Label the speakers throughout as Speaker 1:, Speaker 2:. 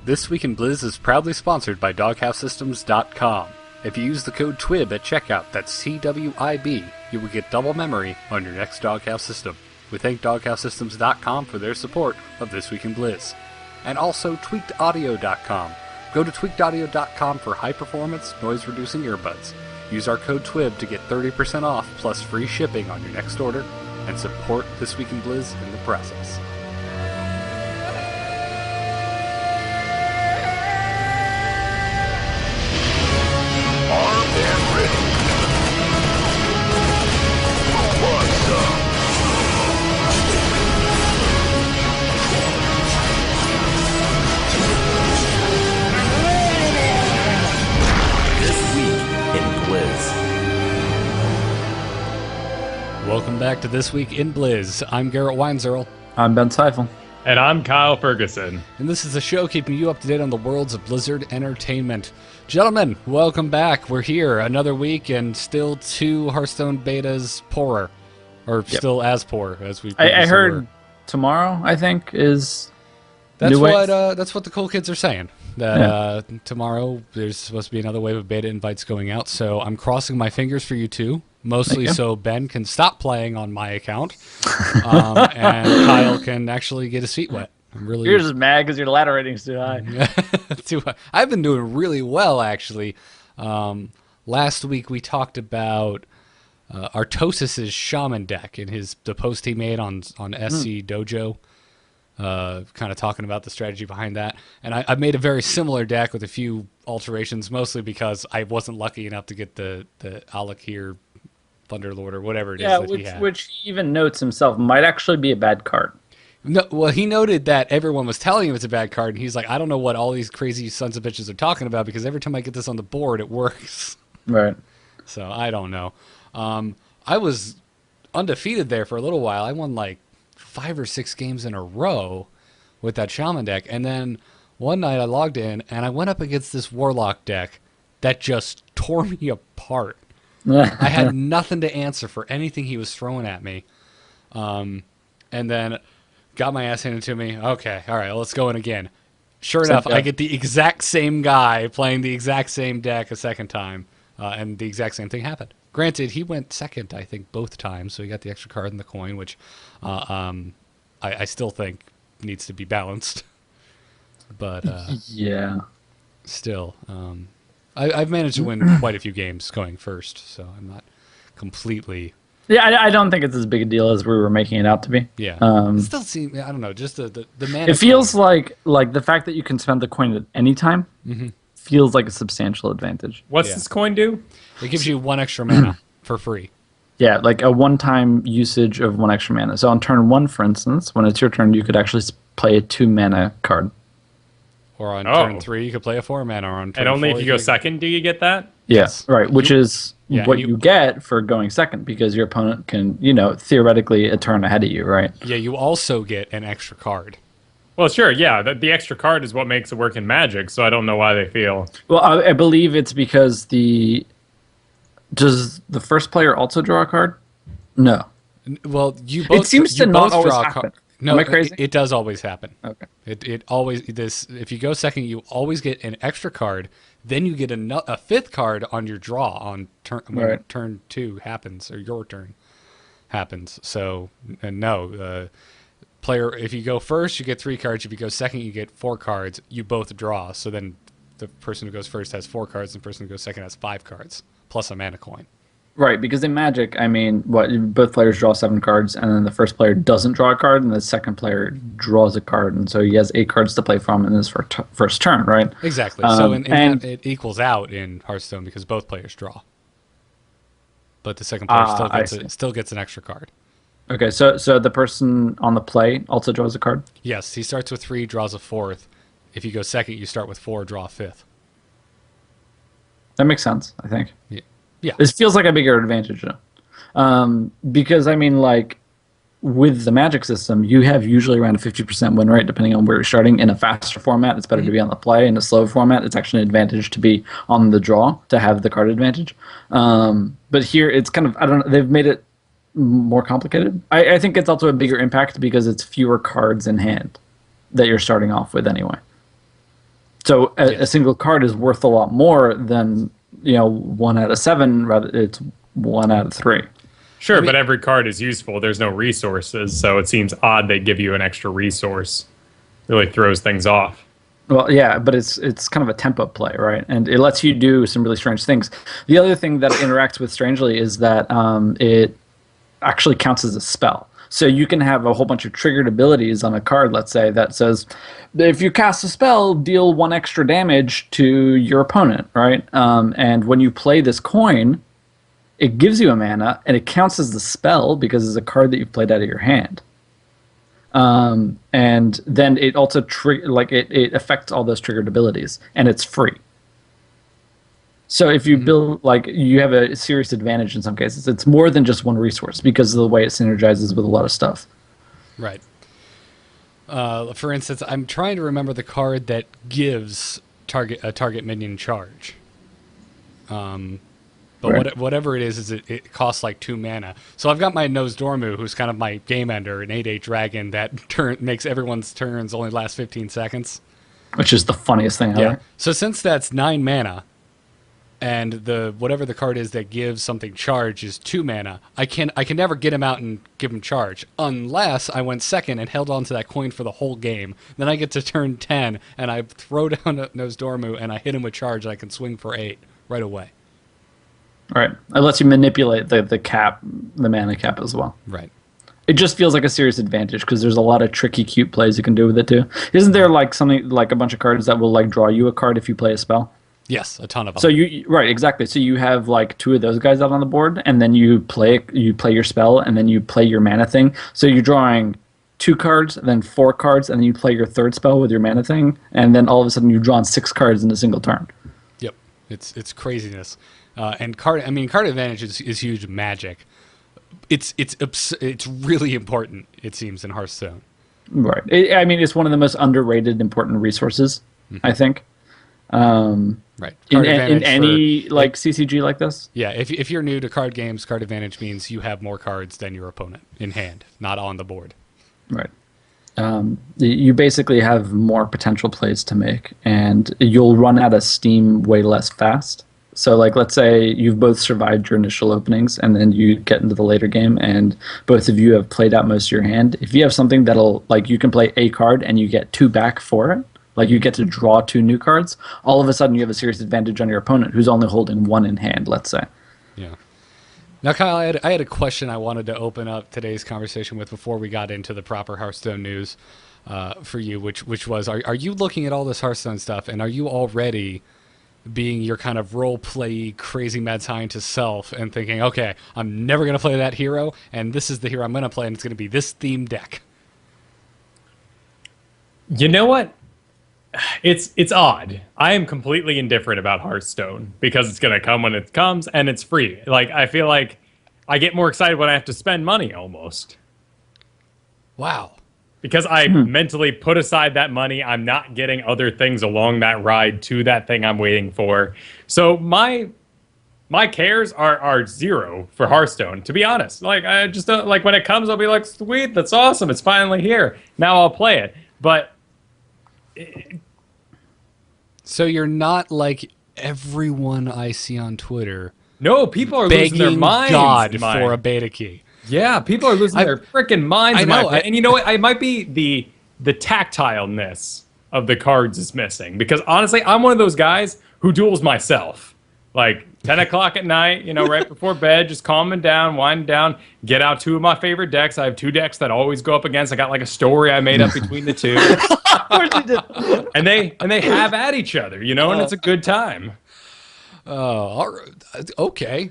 Speaker 1: This Week in Blizz is proudly sponsored by DogHouseSystems.com. If you use the code TWIB at checkout, that's TWIB, you will get double memory on your next Doghouse system. We thank DogHouseSystems.com for their support of This Week in Blizz. And also TweakedAudio.com. Go to TweakedAudio.com for high-performance, noise-reducing earbuds. Use our code TWIB to get 30% off plus free shipping on your next order, and support This Week in Blizz in the process.
Speaker 2: Armed and ready. Who wants some? This week in Blizz.
Speaker 1: Welcome back to This Week in Blizz. I'm Garrett Weinzierl.
Speaker 3: I'm Ben Seifel.
Speaker 4: And I'm Kyle Ferguson.
Speaker 1: And this is the show keeping you up to date on the worlds of Blizzard Entertainment. Gentlemen, welcome back. We're here another week and still 2 Hearthstone betas poorer. Or still as poor as we
Speaker 3: I heard
Speaker 1: were.
Speaker 3: Tomorrow, I think, is
Speaker 1: That's
Speaker 3: new
Speaker 1: what
Speaker 3: wave.
Speaker 1: that's what the cool kids are saying. That tomorrow there's supposed to be another wave of beta invites going out, so I'm crossing my fingers for you two. Mostly so Ben can stop playing on my account, and Kyle can actually get his feet wet.
Speaker 3: You're just mad because your ladder rating's too high.
Speaker 1: I've been doing really well, actually. Last week we talked about Artosis' Shaman deck and the post he made on SC Dojo, kind of talking about the strategy behind that. And I made a very similar deck with a few alterations, mostly because I wasn't lucky enough to get the Alakir Thunderlord or whatever it is that he had.
Speaker 3: Which he even notes himself might actually be a bad card.
Speaker 1: No, well, he noted that everyone was telling him it's a bad card, and he's like, I don't know what all these crazy sons of bitches are talking about, because every time I get this on the board, it works.
Speaker 3: Right.
Speaker 1: So, I don't know. I was undefeated there for a little while. I won like 5 or 6 games in a row with that Shaman deck, and then one night I logged in, and I went up against this Warlock deck that just tore me apart. I had nothing to answer for anything he was throwing at me. And then got my ass handed to me. Okay, all right, let's go in again. Sure enough, I get the exact same guy playing the exact same deck a second time, and the exact same thing happened. Granted, he went second, I think, both times, so he got the extra card in the coin, which I still think needs to be balanced. But
Speaker 3: yeah,
Speaker 1: still, I've managed to win quite a few games going first, so I'm not completely...
Speaker 3: Yeah, I don't think it's as big a deal as we were making it out to be.
Speaker 1: Yeah. It still seems, I don't know, just the man.
Speaker 3: It feels like the fact that you can spend the coin at any time feels like a substantial advantage.
Speaker 4: What's this coin do?
Speaker 1: It gives you 1 extra mana for free.
Speaker 3: Yeah, like a one-time usage of 1 extra mana. So on turn 1, for instance, when it's your turn, you could actually play a 2-mana card.
Speaker 1: Or on turn 3, you could play a 4 mana. Or on turn
Speaker 4: and only
Speaker 1: 4,
Speaker 4: if you go second do you get that?
Speaker 3: Yes, right, which is what you get for going second, because your opponent can, theoretically a turn ahead of you, right?
Speaker 1: Yeah, you also get an extra card.
Speaker 4: Well, sure, yeah. The extra card is what makes it work in Magic, so I don't know why they feel...
Speaker 3: Well, I believe it's because Does the first player also draw a card? No.
Speaker 1: Well, you both.
Speaker 3: It seems to not always happen.
Speaker 1: No,
Speaker 3: am I crazy?
Speaker 1: It does always happen.
Speaker 3: Okay.
Speaker 1: It always if you go second, you always get an extra card. Then you get a 5th card on your draw on when turn 2 happens, or your turn happens. So, and no, player, if you go first, you get 3 cards. If you go second, you get 4 cards. You both draw. So then the person who goes first has 4 cards, and the person who goes second has 5 cards plus a mana coin.
Speaker 3: Right, because in Magic, I mean, both players draw 7 cards, and then the first player doesn't draw a card, and the second player draws a card, and so he has 8 cards to play from in his first turn, right?
Speaker 1: Exactly. So it equals out in Hearthstone because both players draw, but the second player still gets an extra card.
Speaker 3: Okay, so the person on the play also draws a card?
Speaker 1: Yes, he starts with 3, draws a 4th. If you go second, you start with 4, draw a 5th.
Speaker 3: That makes sense, I think.
Speaker 1: Yeah.
Speaker 3: This feels like a bigger advantage, though. Because, I mean, like, with the Magic system, you have usually around a 50% win rate, depending on where you're starting. In a faster format, it's better to be on the play. In a slow format, it's actually an advantage to be on the draw, to have the card advantage. But here, it's kind of, I don't know, they've made it more complicated. I think it's also a bigger impact because it's fewer cards in hand that you're starting off with anyway. So a
Speaker 1: Yes.
Speaker 3: single card is worth a lot more than 1 out of 7. Rather, it's 1 out of 3.
Speaker 4: Sure,
Speaker 1: mean-
Speaker 4: but every card is useful. There's no resources, so it seems odd they give you an extra resource. Really throws things off.
Speaker 3: Well, yeah, but it's kind of a tempo play, right? And it lets you do some really strange things. The other thing that it interacts with strangely is that it actually counts as a spell. So you can have a whole bunch of triggered abilities on a card, let's say, that says, if you cast a spell, deal 1 extra damage to your opponent, right? And when you play this coin, it gives you a mana, and it counts as the spell because it's a card that you've played out of your hand. And then it also it affects all those triggered abilities, and it's free. So if you build, you have a serious advantage in some cases. It's more than just one resource because of the way it synergizes with a lot of stuff.
Speaker 1: Right. For instance, I'm trying to remember the card that gives a target minion charge. But
Speaker 3: Right.
Speaker 1: whatever it is it costs like 2 mana. So I've got my Nosdormu, who's kind of my game ender, an 8/8 dragon that makes everyone's turns only last 15 seconds.
Speaker 3: Which is the funniest thing
Speaker 1: Yeah.
Speaker 3: ever.
Speaker 1: So since that's 9 mana, and whatever the card is that gives something charge is 2 mana, I can never get him out and give him charge unless I went second and held on to that coin for the whole game. Then I get to turn 10 and I throw down a Nosdormu and I hit him with charge and I can swing for 8 right away.
Speaker 3: Right. It lets you manipulate the cap, the mana cap as well.
Speaker 1: Right.
Speaker 3: It just feels like a serious advantage because there's a lot of tricky, cute plays you can do with it too. Isn't there something like a bunch of cards that will draw you a card if you play a spell?
Speaker 1: Yes, a ton of them.
Speaker 3: So right, exactly. So you have 2 of those guys out on the board, and then you play your spell, and then you play your mana thing. So you're drawing 2 cards, then 4 cards, and then you play your 3rd spell with your mana thing, and then all of a sudden you've drawn 6 cards in a single turn.
Speaker 1: Yep, it's craziness. And card advantage is huge magic. It's really important, it seems, in Hearthstone.
Speaker 3: Right. It's one of the most underrated important resources, I think.
Speaker 1: Right.
Speaker 3: In
Speaker 1: advantage
Speaker 3: any CCG like this.
Speaker 1: Yeah, if you're new to card games, card advantage means you have more cards than your opponent in hand, not on the board.
Speaker 3: Right. You basically have more potential plays to make, and you'll run out of steam way less fast. So, let's say you've both survived your initial openings, and then you get into the later game, and both of you have played out most of your hand. If you have something that'll, you can play a card and you get 2 back for it, you get to draw 2 new cards, all of a sudden you have a serious advantage on your opponent who's only holding 1 in hand, let's say.
Speaker 1: Yeah. Now, Kyle, I had a question I wanted to open up today's conversation with before we got into the proper Hearthstone news for you, which was, are you looking at all this Hearthstone stuff, and are you already being your kind of role play crazy mad scientist self and thinking, okay, I'm never going to play that hero, and this is the hero I'm going to play, and it's going to be this theme deck?
Speaker 4: You know what? It's odd. I am completely indifferent about Hearthstone because it's going to come when it comes and it's free. I feel like I get more excited when I have to spend money almost.
Speaker 1: Wow.
Speaker 4: Because I mentally put aside that money. I'm not getting other things along that ride to that thing I'm waiting for. So my cares are 0 for Hearthstone, to be honest. I just don't, when it comes, I'll be like, sweet, that's awesome. It's finally here. Now I'll play it. But
Speaker 1: So you're not like everyone I see on Twitter
Speaker 4: no, people are losing their
Speaker 1: begging
Speaker 4: minds.
Speaker 1: God
Speaker 4: Mike.
Speaker 1: for a beta key.
Speaker 4: Yeah, people are losing their freaking minds.
Speaker 1: I know.
Speaker 4: And you know what? It might be the tactileness of the cards is missing. Because honestly, I'm one of those guys who duels myself. 10 o'clock at night, right before bed, just calming down, winding down, get out 2 of my favorite decks. I have 2 decks that I always go up against. I got a story I made up between the 2.
Speaker 3: Of course you did.
Speaker 4: And they have at each other, and it's a good time.
Speaker 1: All right. Okay.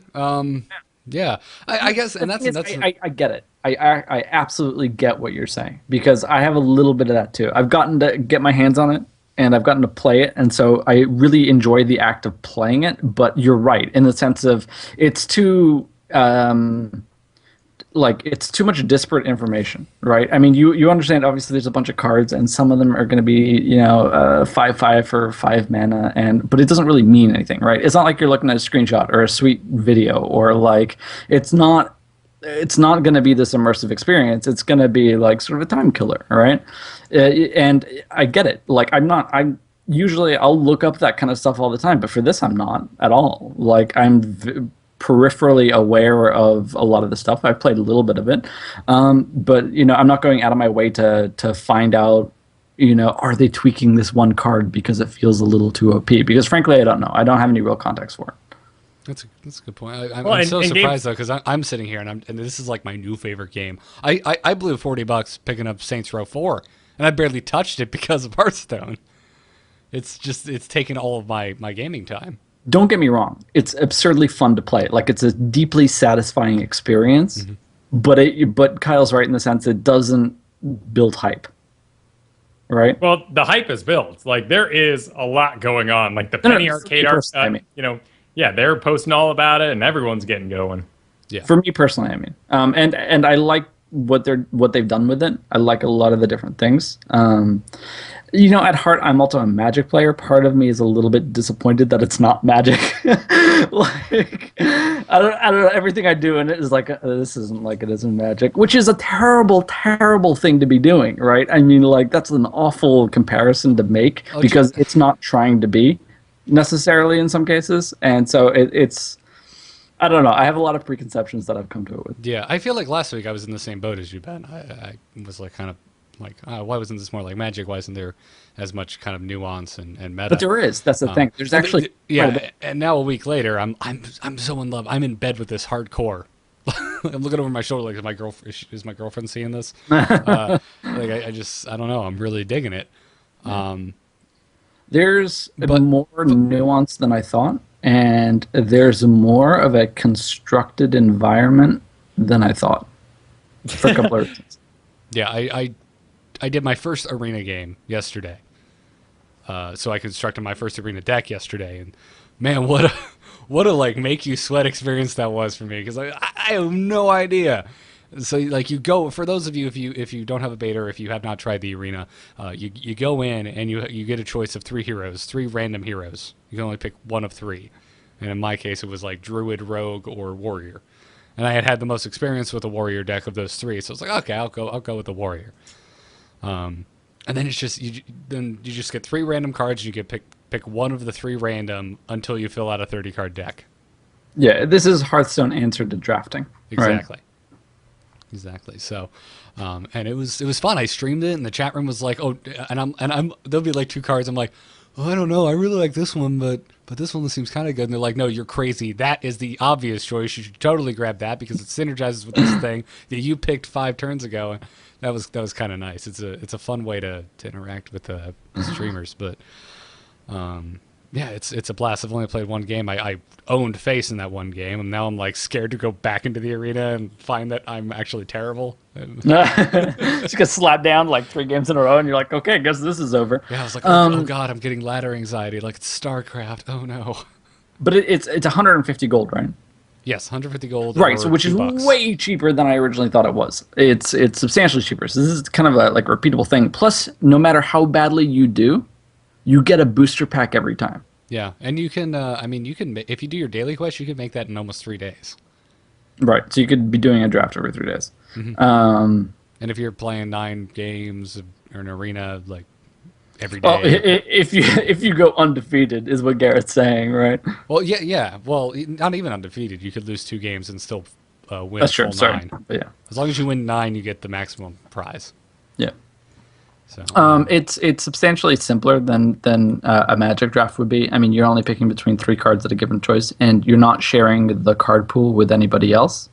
Speaker 1: Yeah. I guess, and that's
Speaker 3: I get it. I absolutely get what you're saying because I have a little bit of that too. I've gotten to get my hands on it and I've gotten to play it, and so I really enjoy the act of playing it. But you're right in the sense of it's too it's too much disparate information, right? You understand. Obviously, there's a bunch of cards, and some of them are going to be 5/5 for 5 mana, but it doesn't really mean anything, right? It's not like you're looking at a screenshot or a sweet video, or it's not going to be this immersive experience. It's going to be sort of a time killer, right? And I get it. usually I'll look up that kind of stuff all the time, but for this I'm not at all. Like peripherally aware of a lot of the stuff. I've played a little bit of it, but I'm not going out of my way to find out. Are they tweaking this one card because it feels a little too OP? Because frankly, I don't know. I don't have any real context for it.
Speaker 1: That's a good point. I'm
Speaker 4: Well,
Speaker 1: so
Speaker 4: and
Speaker 1: surprised though, because I'm sitting here and this is like my new favorite game. I blew $40 picking up Saints Row 4, and I barely touched it because of Hearthstone. It's taken all of my gaming time.
Speaker 3: Don't get me wrong. It's absurdly fun to play. Like, it's a deeply satisfying experience, but Kyle's right in the sense it doesn't build hype. Right?
Speaker 4: Well, the hype is built. Like, there is a lot going on. Like the Penny Arcade art, yeah, they're posting all about it, and everyone's getting going.
Speaker 1: Yeah.
Speaker 3: For me personally, I mean, and I like what they've done with it. I like a lot of the different things. At heart, I'm also a Magic player. Part of me is a little bit disappointed that it's not Magic. Like, I don't know. Everything I do in it is like, this isn't like it is in Magic, which is a terrible, terrible thing to be doing, right? I mean, like, that's an awful comparison to make because it's not trying to be necessarily in some cases, and so it's. I don't know. I have a lot of preconceptions that I've come to it with.
Speaker 1: Yeah, I feel like last week I was in the same boat as you, Ben. I was like kind of like, why wasn't this more like Magic? Why isn't there as much kind of nuance and meta?
Speaker 3: But there is. That's the thing. There's actually
Speaker 1: And now a week later, I'm so in love. I'm in bed with this hardcore. I'm looking over my shoulder like, is my girlfriend seeing this? I don't know. I'm really digging it.
Speaker 3: There's more nuance than I thought, and there's more of a constructed environment than I thought. For a couple of reasons.
Speaker 1: Yeah, I did my first arena game yesterday. So I constructed my first arena deck yesterday, and man, what a like make you sweat experience that was for me, because I have no idea. So like, you go, for those of you, if you don't have a beta or if you have not tried the arena, you go in and you get a choice of three random heroes. You can only pick one of three, and in my case it was like Druid, Rogue, or Warrior. And I had the most experience with the Warrior deck of those three, so I was like, okay, I'll go with the Warrior. And then it's just you just get three random cards, and you get pick one of the three random until you fill out a 30-card deck.
Speaker 3: Yeah, this is Hearthstone answer to drafting.
Speaker 1: Exactly.
Speaker 3: Right?
Speaker 1: Exactly. So, and it was fun. I streamed it, and the chat room was like, oh, and there'll be like two cards. I'm like, oh, I don't know. I really like this one, but this one seems kind of good. And they're like, no, you're crazy. That is the obvious choice. You should totally grab that because it synergizes with this thing that you picked 5 turns ago. And that was kind of nice. It's a fun way to interact with the streamers, but yeah, it's a blast. I've only played one game. I owned face in that one game, and now I'm like scared to go back into the arena and find that I'm actually terrible.
Speaker 3: Just get slapped down like 3 games in a row, and you're like, okay, I guess this is over.
Speaker 1: Yeah, I was like, oh god, I'm getting ladder anxiety. Like, it's StarCraft. Oh no.
Speaker 3: But it's 150 gold, right?
Speaker 1: Yes, 150 gold.
Speaker 3: Right, so which is
Speaker 1: $2.
Speaker 3: way cheaper than I originally thought it was. It's substantially cheaper. So this is kind of a like repeatable thing. Plus, no matter how badly you do, you get a booster pack every time.
Speaker 1: Yeah, and you can, if you do your daily quest, you can make that in almost 3 days.
Speaker 3: Right, so you could be doing a draft every 3 days.
Speaker 1: Mm-hmm. And if you're playing 9 games or an arena, like, every day.
Speaker 3: Well, if you go undefeated is what Garrett's saying, right?
Speaker 1: Well, yeah. Well, not even undefeated. You could lose 2 games and still win
Speaker 3: That's
Speaker 1: full
Speaker 3: true. Sorry.
Speaker 1: 9.
Speaker 3: But yeah.
Speaker 1: As long as you win 9, you get the maximum prize.
Speaker 3: Yeah.
Speaker 1: So
Speaker 3: it's substantially simpler than a Magic draft would be. I mean, you're only picking between 3 cards at a given choice, and you're not sharing the card pool with anybody else.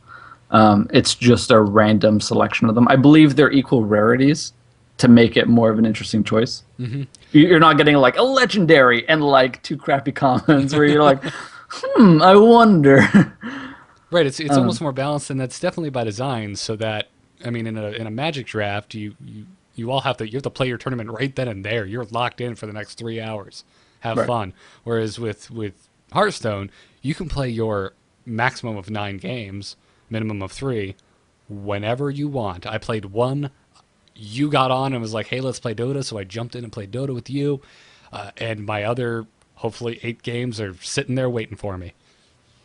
Speaker 3: It's just a random selection of them. I believe they're equal rarities to make it more of an interesting choice.
Speaker 1: Mm-hmm.
Speaker 3: You're not getting like a legendary and like 2 crappy commons where you're like, I wonder.
Speaker 1: Right, it's almost more balanced, and that's definitely by design. So that, I mean, in a Magic draft, you have to play your tournament right then and there. You're locked in for the next 3 hours. Have fun. Whereas with Hearthstone, you can play your maximum of 9 games, minimum of 3, whenever you want. I played 1. You got on and was like, hey, let's play Dota. So I jumped in and played Dota with you. And my other, hopefully, 8 games are sitting there waiting for me.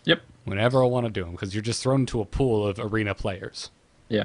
Speaker 3: Yep.
Speaker 1: Whenever I want to do them, because you're just thrown into a pool of arena players.
Speaker 3: Yeah.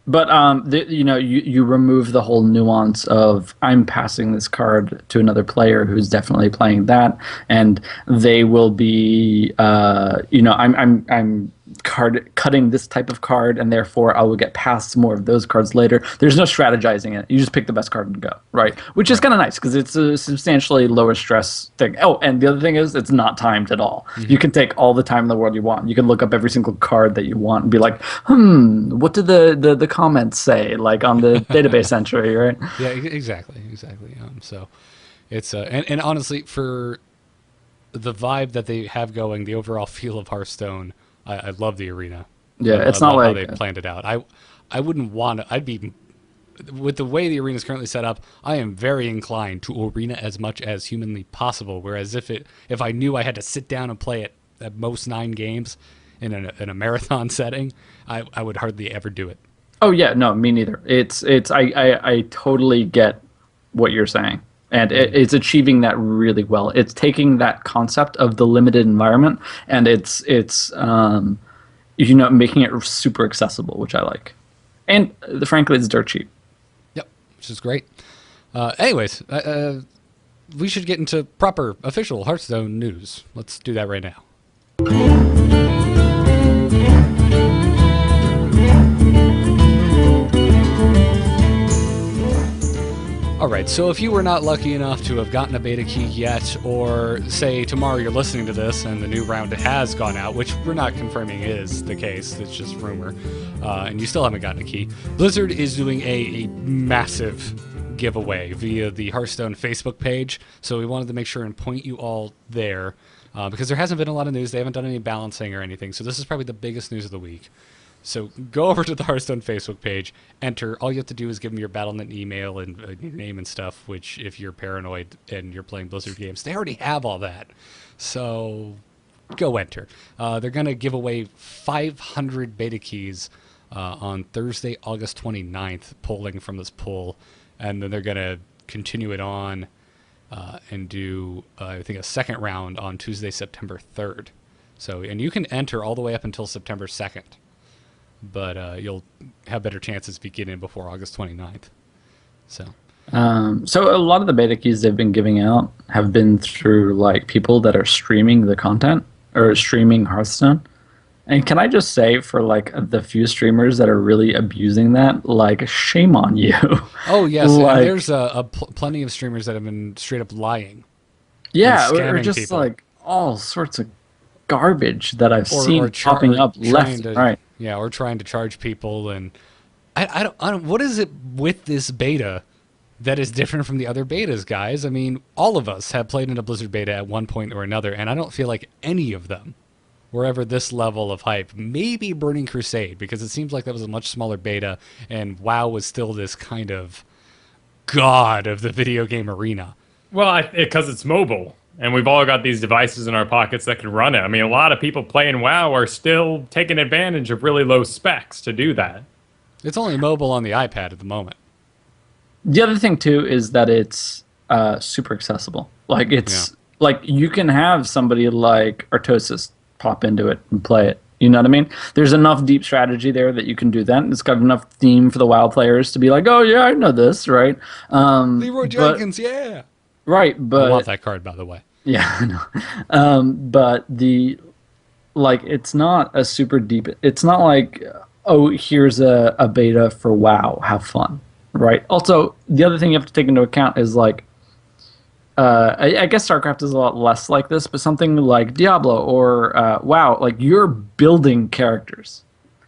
Speaker 3: But you remove the whole nuance of I'm passing this card to another player who's definitely playing that, and they will be I'm cutting this type of card, and therefore I will get passed more of those cards later. There's no strategizing it. You just pick the best card and go, right? Which is kind of nice because it's a substantially lower stress thing. Oh, and the other thing is it's not timed at all. You can take all the time in the world you want. You can look up every single card that you want and be like, what did the comments say, like on the database entry, right?
Speaker 1: Yeah, exactly. So it's and honestly, for the vibe that they have going, the overall feel of Hearthstone, I love the arena.
Speaker 3: Yeah, it's not
Speaker 1: how
Speaker 3: like
Speaker 1: they planned it out. I wouldn't want to. I'd be with the way the arena is currently set up. I am very inclined to arena as much as humanly possible. Whereas if I knew I had to sit down and play it at most 9 games in a marathon setting, I would hardly ever do it.
Speaker 3: Oh yeah, no, me neither. I totally get what you're saying, and it's achieving that really well. It's taking that concept of the limited environment, and it's making it super accessible, which I like, and frankly, it's dirt cheap.
Speaker 1: Yep, which is great. Anyways, we should get into proper official Hearthstone news. Let's do that right now. Alright, so if you were not lucky enough to have gotten a beta key yet, or say tomorrow you're listening to this and the new round has gone out, which we're not confirming is the case, it's just rumor, and you still haven't gotten a key, Blizzard is doing a massive giveaway via the Hearthstone Facebook page, so we wanted to make sure and point you all there, because there hasn't been a lot of news, they haven't done any balancing or anything, so this is probably the biggest news of the week. So go over to the Hearthstone Facebook page, enter. All you have to do is give them your Battle.net email and your name and stuff, which if you're paranoid and you're playing Blizzard games, they already have all that. So go enter. They're going to give away 500 beta keys on Thursday, August 29th, polling from this poll. And then they're going to continue it on and do, I think, a second round on Tuesday, September 3rd. So, and you can enter all the way up until September 2nd. But you'll have better chances if you get in before August 29th. So
Speaker 3: a lot of the beta keys they've been giving out have been through like people that are streaming the content or streaming Hearthstone. And can I just say, for like the few streamers that are really abusing that, like, shame on you.
Speaker 1: Oh yes,
Speaker 3: like,
Speaker 1: and there's plenty of streamers that have been straight up lying.
Speaker 3: Yeah, or
Speaker 1: scamming
Speaker 3: just
Speaker 1: people.
Speaker 3: like all sorts of garbage that I've seen popping up left and right.
Speaker 1: Yeah, or trying to charge people, and I don't. What is it with this beta that is different from the other betas, guys? I mean, all of us have played in a Blizzard beta at one point or another, and I don't feel like any of them were ever this level of hype. Maybe Burning Crusade, because it seems like that was a much smaller beta, and WoW was still this kind of god of the video game arena.
Speaker 4: Well, because it's mobile. And we've all got these devices in our pockets that can run it. I mean, a lot of people playing WoW are still taking advantage of really low specs to do that.
Speaker 1: It's only mobile on the iPad at the moment.
Speaker 3: The other thing, too, is that it's super accessible. Like, like you can have somebody like Artosis pop into it and play it. You know what I mean? There's enough deep strategy there that you can do that. It's got enough theme for the WoW players to be like, oh, yeah, I know this, right?
Speaker 1: Leroy Jenkins, yeah.
Speaker 3: Right, but
Speaker 1: I want that card, by the way.
Speaker 3: Yeah, I know. But it's not a super deep. It's not like, oh, here's a beta for WoW. Have fun, right? Also, the other thing you have to take into account is like, I guess StarCraft is a lot less like this, but something like Diablo or WoW, like you're building characters.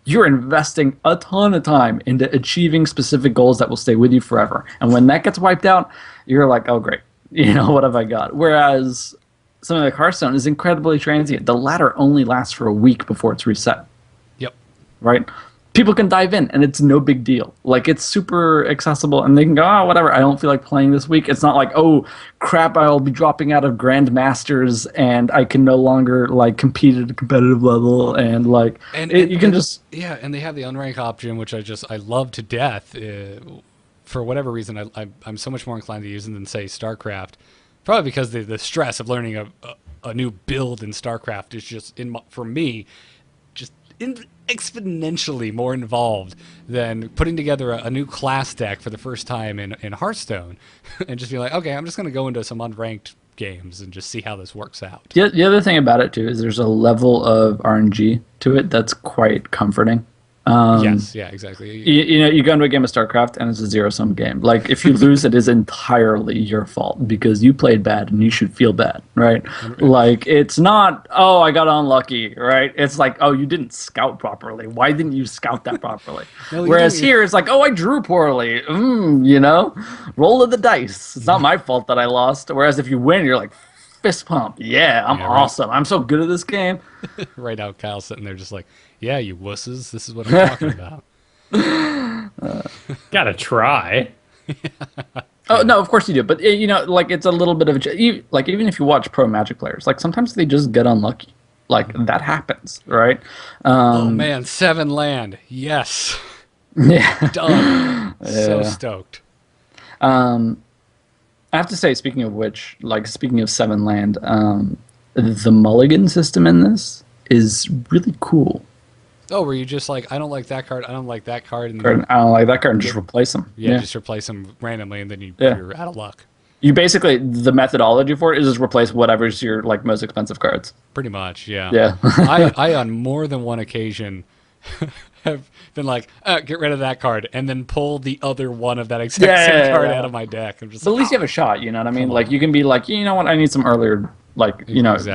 Speaker 3: You're investing a ton of time into achieving specific goals that will stay with you forever. And when that gets wiped out, you're like, oh, great. What have I got? Whereas something like Hearthstone is incredibly transient. The ladder only lasts for a week before it's reset.
Speaker 1: Yep.
Speaker 3: Right? People can dive in, and it's no big deal. Like, it's super accessible, and they can go, oh, whatever, I don't feel like playing this week. It's not like, oh, crap, I'll be dropping out of Grandmasters, and I can no longer, like, compete at a competitive level, and, like, you can just...
Speaker 1: Yeah, and they have the unrank option, which I love to death. For whatever reason, I'm so much more inclined to use them than, say, StarCraft. Probably because the stress of learning a new build in StarCraft is just, for me, just exponentially more involved than putting together a new class deck for the first time in Hearthstone and just be like, okay, I'm just going to go into some unranked games and just see how this works out.
Speaker 3: The other thing about it too is there's a level of RNG to it that's quite comforting.
Speaker 1: Yes, yeah, exactly.
Speaker 3: You go into a game of StarCraft and it's a zero-sum game. Like, if you lose, it is entirely your fault because you played bad and you should feel bad, right? Like, it's not, oh, I got unlucky, right? It's like, oh, you didn't scout properly. Why didn't you scout that properly?
Speaker 1: No,
Speaker 3: Whereas here, it's like, oh, I drew poorly. Roll of the dice. It's not my fault that I lost. Whereas if you win, you're like, fist pump. Yeah, I'm awesome. I'm so good at this game.
Speaker 1: Right now, Kyle's sitting there just like, yeah, you wusses. This is what I'm talking about.
Speaker 4: Gotta try.
Speaker 3: Oh no, of course you do. But like, it's a little bit of like, even if you watch pro Magic players, like, sometimes they just get unlucky. Like, that happens, right?
Speaker 1: Oh man, 7 land. Yes.
Speaker 3: Yeah.
Speaker 1: Done. So stoked.
Speaker 3: I have to say, speaking of which, like, speaking of 7 land, the mulligan system in this is really cool.
Speaker 1: Oh, were you just like, I don't like that card, I don't like that card, and
Speaker 3: I don't like that card, and just replace them.
Speaker 1: yeah, just replace them randomly, and then you're out of luck.
Speaker 3: You basically, the methodology for it is just replace whatever's your, like, most expensive cards.
Speaker 1: Pretty much, yeah.
Speaker 3: Yeah.
Speaker 1: I on more than one occasion have been like, get rid of that card, and then pull the other one of that exact same card out of my deck. I'm just
Speaker 3: But at least you have a shot, you know what I mean? Like, you can be like, you know what, I need some earlier, like,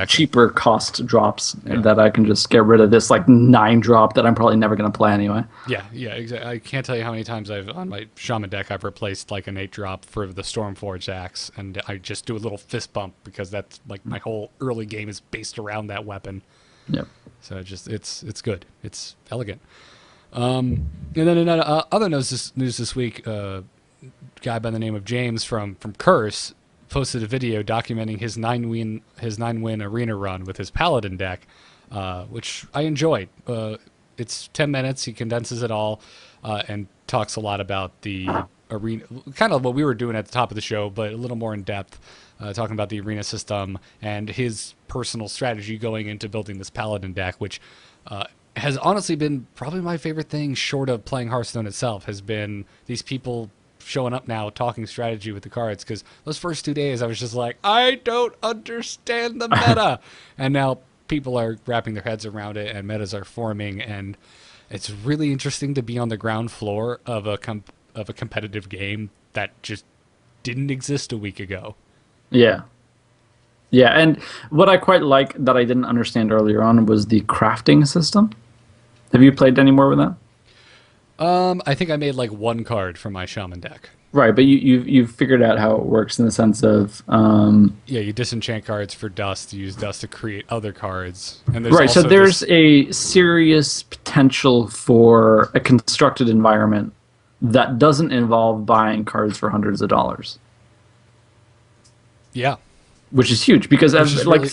Speaker 3: cheaper cost drops that I can just get rid of this, like, 9-drop that I'm probably never going to play anyway.
Speaker 1: Yeah, exactly. I can't tell you how many times on my Shaman deck, I've replaced, like, an 8-drop for the Stormforged Axe, and I just do a little fist bump because that's, like, my whole early game is based around that weapon.
Speaker 3: Yep.
Speaker 1: So it's good. It's elegant. And then in other news this week, a guy by the name of James from Curse posted a video documenting his 9-win arena run with his Paladin deck, which I enjoyed. It's 10 minutes. He condenses it all and talks a lot about the arena, kind of what we were doing at the top of the show, but a little more in depth, talking about the arena system and his personal strategy going into building this Paladin deck, which has honestly been probably my favorite thing, short of playing Hearthstone itself, has been these people showing up now talking strategy with the cards, because those first 2 days I was just like, I don't understand the meta. And now people are wrapping their heads around it and metas are forming, and it's really interesting to be on the ground floor of a competitive game that just didn't exist a week ago.
Speaker 3: Yeah, and what I quite like that I didn't understand earlier on was the crafting system. Have you played any more with that?
Speaker 1: I think I made like 1 card for my Shaman deck.
Speaker 3: Right, but you've figured out how it works in the sense of
Speaker 1: yeah, you disenchant cards for dust. You use dust to create other cards, and
Speaker 3: right. So there's a serious potential for a constructed environment that doesn't involve buying cards for hundreds of dollars.
Speaker 1: Yeah,
Speaker 3: which is huge because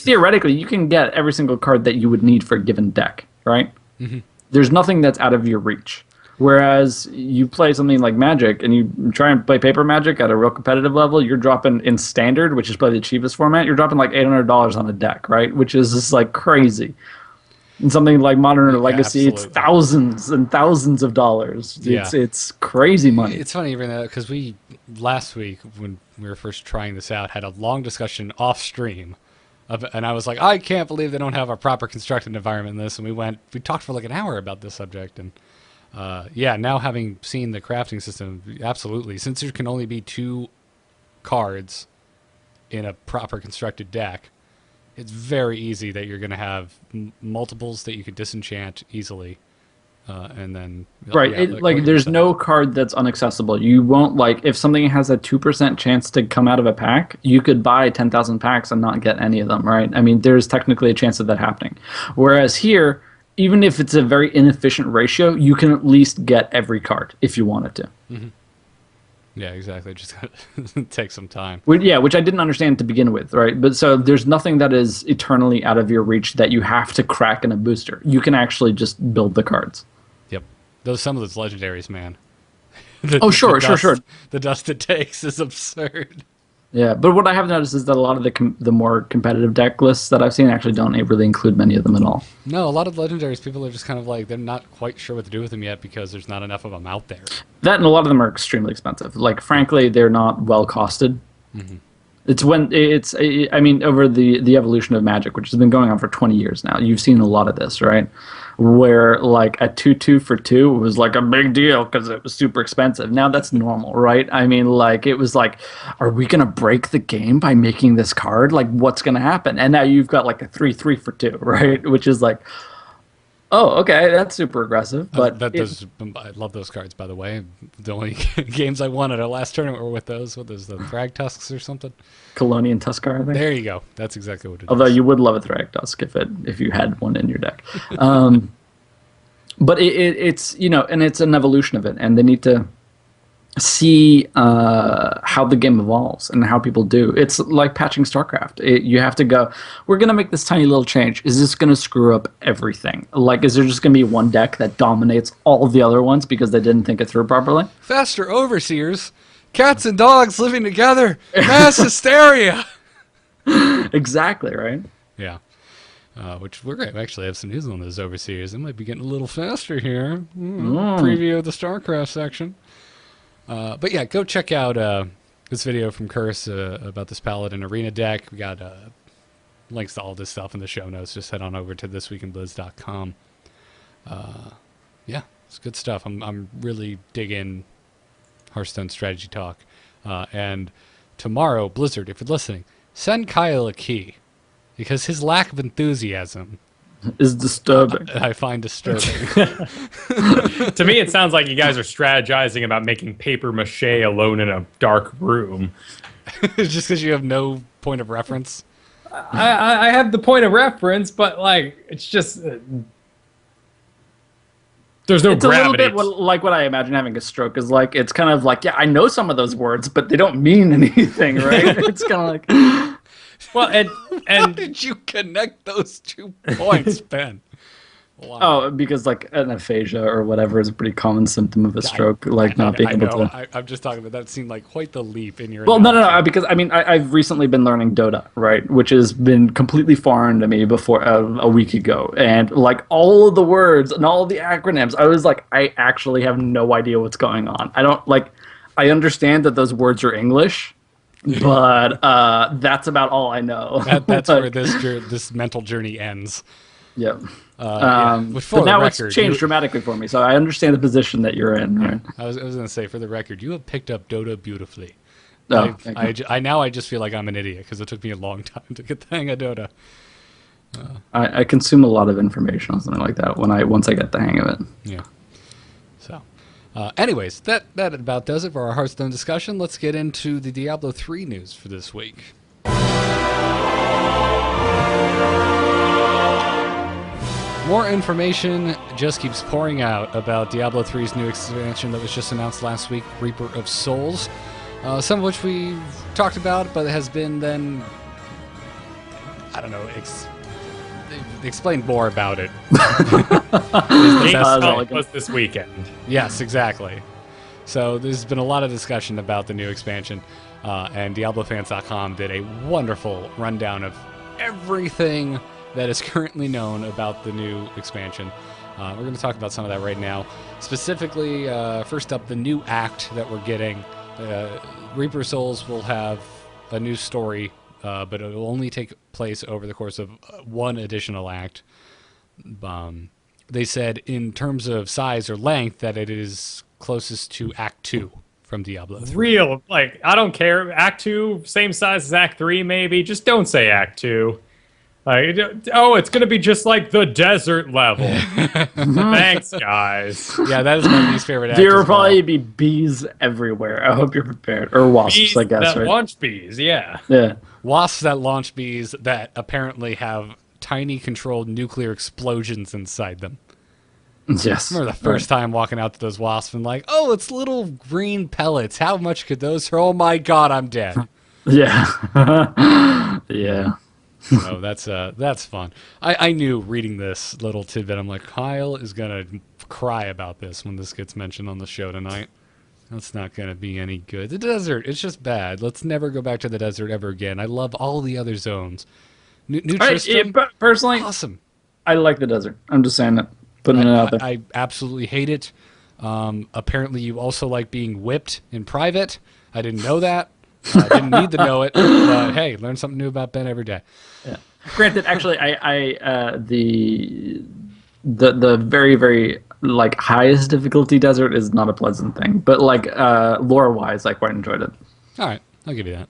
Speaker 3: theoretically you can get every single card that you would need for a given deck, right? Mm-hmm. There's nothing that's out of your reach. Whereas you play something like Magic and you try and play paper Magic at a real competitive level, you're dropping in Standard, which is probably the cheapest format, you're dropping like $800 on a deck, right? Which is just like crazy. And something like Modern or Legacy, it's thousands and thousands of dollars. It's crazy money.
Speaker 1: It's funny even because we last week when we were first trying this out had a long discussion off stream. And I was like, I can't believe they don't have a proper constructed environment in this. And we talked for like an hour about this subject. And now having seen the crafting system, absolutely. Since there can only be 2 cards in a proper constructed deck, it's very easy that you're going to have multiples that you can disenchant easily. And then
Speaker 3: there's no card that's unaccessible. You won't, like, if something has a 2% chance to come out of a pack, you could buy 10,000 packs and not get any of them, right? I mean, there's technically a chance of that happening. Whereas here, even if it's a very inefficient ratio, you can at least get every card if you wanted to.
Speaker 1: Mm-hmm. Yeah, exactly. Just gotta take some time.
Speaker 3: Which I didn't understand to begin with, right? But so there's nothing that is eternally out of your reach that you have to crack in a booster. You can actually just build the cards.
Speaker 1: Yep. Some of those legendaries, man.
Speaker 3: Sure.
Speaker 1: The dust it takes is absurd.
Speaker 3: Yeah, but what I have noticed is that a lot of the more competitive deck lists that I've seen actually don't really include many of them at all.
Speaker 1: No, a lot of legendaries, people are just kind of like, they're not quite sure what to do with them yet because there's not enough of them out there.
Speaker 3: That and a lot of them are extremely expensive. Like, frankly, they're not well costed. It's I mean, over the evolution of Magic, which has been going on for 20 years now, you've seen a lot of this, right? Where, like, a 2/2 for 2 was, like, a big deal because it was super expensive. Now that's normal, right? I mean, like, it was like, are we going to break the game by making this card? Like, what's going to happen? And now you've got, like, a 3/3 for 2, right? Which is like, oh, okay, that's super aggressive. But
Speaker 1: I love those cards, by the way. The only games I won at our last tournament were with those. What is the Thrag Tusks or something?
Speaker 3: Colonian Tuskar, I think.
Speaker 1: There you go. That's exactly what it is.
Speaker 3: Although you would love a Thrag Tusk if you had one in your deck. But it's, you know, and it's an evolution of it, and they need to see how the game evolves and how people do. It's like patching StarCraft. You have to go, we're going to make this tiny little change. Is this going to screw up everything? Like, is there just going to be one deck that dominates all of the other ones because they didn't think it through properly?
Speaker 1: Faster overseers. Cats and dogs living together. Mass hysteria.
Speaker 3: Exactly, right?
Speaker 1: Yeah. Which we're going to actually have some news on those overseers. It might be getting a little faster here. Preview of the StarCraft section. But yeah, go check out this video from Curse about this Paladin Arena deck. We got links to all this stuff in the show notes. Just head on over to thisweekinblizz.com. Yeah, it's good stuff. I'm really digging Hearthstone strategy talk. And tomorrow, Blizzard, if you're listening, send Kyle a key. Because his lack of enthusiasm
Speaker 3: is disturbing.
Speaker 1: I find disturbing.
Speaker 4: To me, it sounds like you guys are strategizing about making paper mache alone in a dark room.
Speaker 1: Just because you have no point of reference?
Speaker 4: I have the point of reference, but, like, it's just... there's no
Speaker 3: it's
Speaker 4: gravity.
Speaker 3: A little bit like what I imagine having a stroke is like. It's kind of like, yeah, I know some of those words, but they don't mean anything, right? It's kind of like...
Speaker 4: Well, and
Speaker 1: How did you connect those 2 points, Ben? Wow.
Speaker 3: Oh, because like an aphasia or whatever is a pretty common symptom of a stroke, like not being able to.
Speaker 1: I'm just talking about that. Seemed like quite the leap in your.
Speaker 3: Well, no, because I mean, I've recently been learning Dota, right, which has been completely foreign to me before a week ago, and like all of the words and all of the acronyms, I was like, I actually have no idea what's going on. I don't like. I understand that those words are English. But that's about all I know.
Speaker 1: That's where this mental journey ends.
Speaker 3: Yep.
Speaker 1: But
Speaker 3: now it's changed dramatically for me, so I understand the position that you're in. Right?
Speaker 1: I was going to say, for the record, you have picked up Dota beautifully.
Speaker 3: Oh,
Speaker 1: I just feel like I'm an idiot because it took me a long time to get the hang of Dota.
Speaker 3: I consume a lot of information on something like that once I get the hang of it.
Speaker 1: Yeah. So. Anyways, that about does it for our Hearthstone discussion. Let's get into the Diablo 3 news for this week. More information just keeps pouring out about Diablo 3's new expansion that was just announced last week, Reaper of Souls. Some of which we talked about, but it has been then, I don't know, explain more about it.
Speaker 4: Was this weekend.
Speaker 1: Yes, exactly. So there's been a lot of discussion about the new expansion, and DiabloFans.com did a wonderful rundown of everything that is currently known about the new expansion. We're going to talk about some of that right now. Specifically, first up, the new act that we're getting. Reaper Souls will have a new story, but it will only take place over the course of one additional act. They said in terms of size or length that it is closest to Act 2 from Diablo 3.
Speaker 4: I don't care. Act 2, same size as Act 3 maybe. Just don't say Act 2. It's going to be just like the desert level. Thanks, guys.
Speaker 1: Yeah, that is my least favorite act.
Speaker 3: There will probably be bees everywhere. I hope you're prepared. Or wasps,
Speaker 4: bees
Speaker 3: I guess, right?
Speaker 4: Launch bees, yeah.
Speaker 3: Yeah.
Speaker 1: Wasps that launch bees that apparently have tiny controlled nuclear explosions inside them.
Speaker 3: Yes.
Speaker 1: I remember the first time walking out to those wasps and like, oh, it's little green pellets. How much could those hurt? Oh my god, I'm dead.
Speaker 3: Yeah. Yeah.
Speaker 1: So that's fun. I knew reading this little tidbit, I'm like, Kyle is gonna cry about this when this gets mentioned on the show tonight. That's not going to be any good. The desert, it's just bad. Let's never go back to the desert ever again. I love all the other zones. New Tristram,
Speaker 3: Personally,
Speaker 1: awesome.
Speaker 3: I like the desert. I'm just saying it. Putting it out there.
Speaker 1: I absolutely hate it. Apparently, you also like being whipped in private. I didn't know that. I didn't need to know it. But hey, learn something new about Ben every day.
Speaker 3: Yeah. Granted, actually, the very, very like highest difficulty desert is not a pleasant thing. But like lore wise, I quite enjoyed it.
Speaker 1: All right, I'll give you that.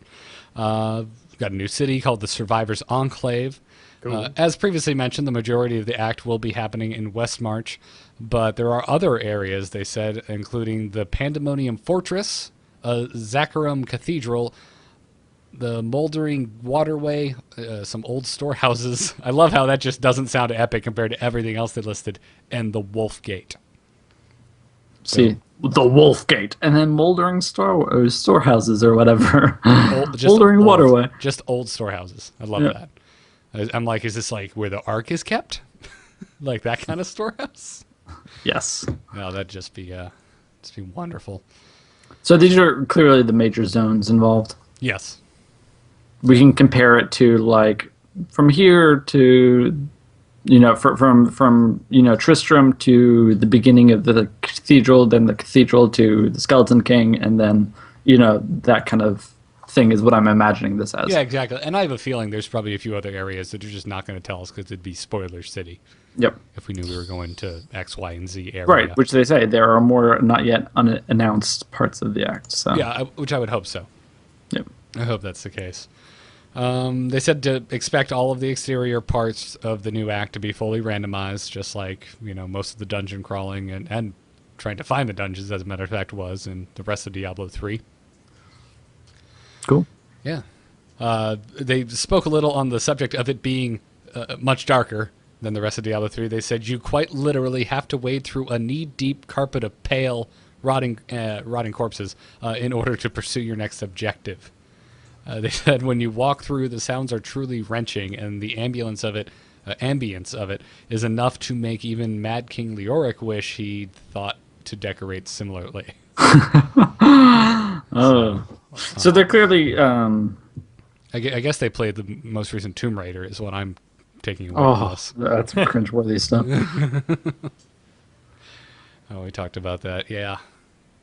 Speaker 1: We've got a new city called the Survivors Enclave.
Speaker 4: Cool.
Speaker 1: As previously mentioned, the majority of the act will be happening in West March, but there are other areas, they said, including the Pandemonium Fortress, Zakharum Cathedral, the Moldering Waterway, some old storehouses. I love how that just doesn't sound epic compared to everything else they listed, and the Wolf Gate.
Speaker 3: See, the Wolf Gate, and then moldering storehouses or whatever. Moldering waterway.
Speaker 1: Just old storehouses. I love that. I'm like, is this like where the Ark is kept? Like that kind of storehouse?
Speaker 3: Yes.
Speaker 1: No, that'd just be wonderful.
Speaker 3: So these are clearly the major zones involved.
Speaker 1: Yes.
Speaker 3: We can compare it to like from here to, from Tristram to the beginning of the cathedral, then the cathedral to the Skeleton King, and then that kind of thing is what I'm imagining this as.
Speaker 1: Yeah, exactly. And I have a feeling there's probably a few other areas that you're just not going to tell us because it'd be spoiler city.
Speaker 3: Yep.
Speaker 1: If we knew we were going to X, Y, and Z area.
Speaker 3: Right, which they say there are more not yet unannounced parts of the act. So
Speaker 1: yeah, which I would hope so.
Speaker 3: Yep.
Speaker 1: I hope that's the case. They said to expect all of the exterior parts of the new act to be fully randomized, just like most of the dungeon crawling and trying to find the dungeons, as a matter of fact, was in the rest of Diablo 3.
Speaker 3: Cool.
Speaker 1: Yeah. They spoke a little on the subject of it being much darker than the rest of Diablo 3. They said you quite literally have to wade through a knee-deep carpet of pale, rotting corpses in order to pursue your next objective. They said when you walk through, the sounds are truly wrenching, and the ambience of it is enough to make even Mad King Leoric wish he'd thought to decorate similarly.
Speaker 3: So they're clearly.
Speaker 1: I guess they played the most recent Tomb Raider, is what I'm taking away from this.
Speaker 3: That's cringeworthy stuff.
Speaker 1: Oh, we talked about that. Yeah,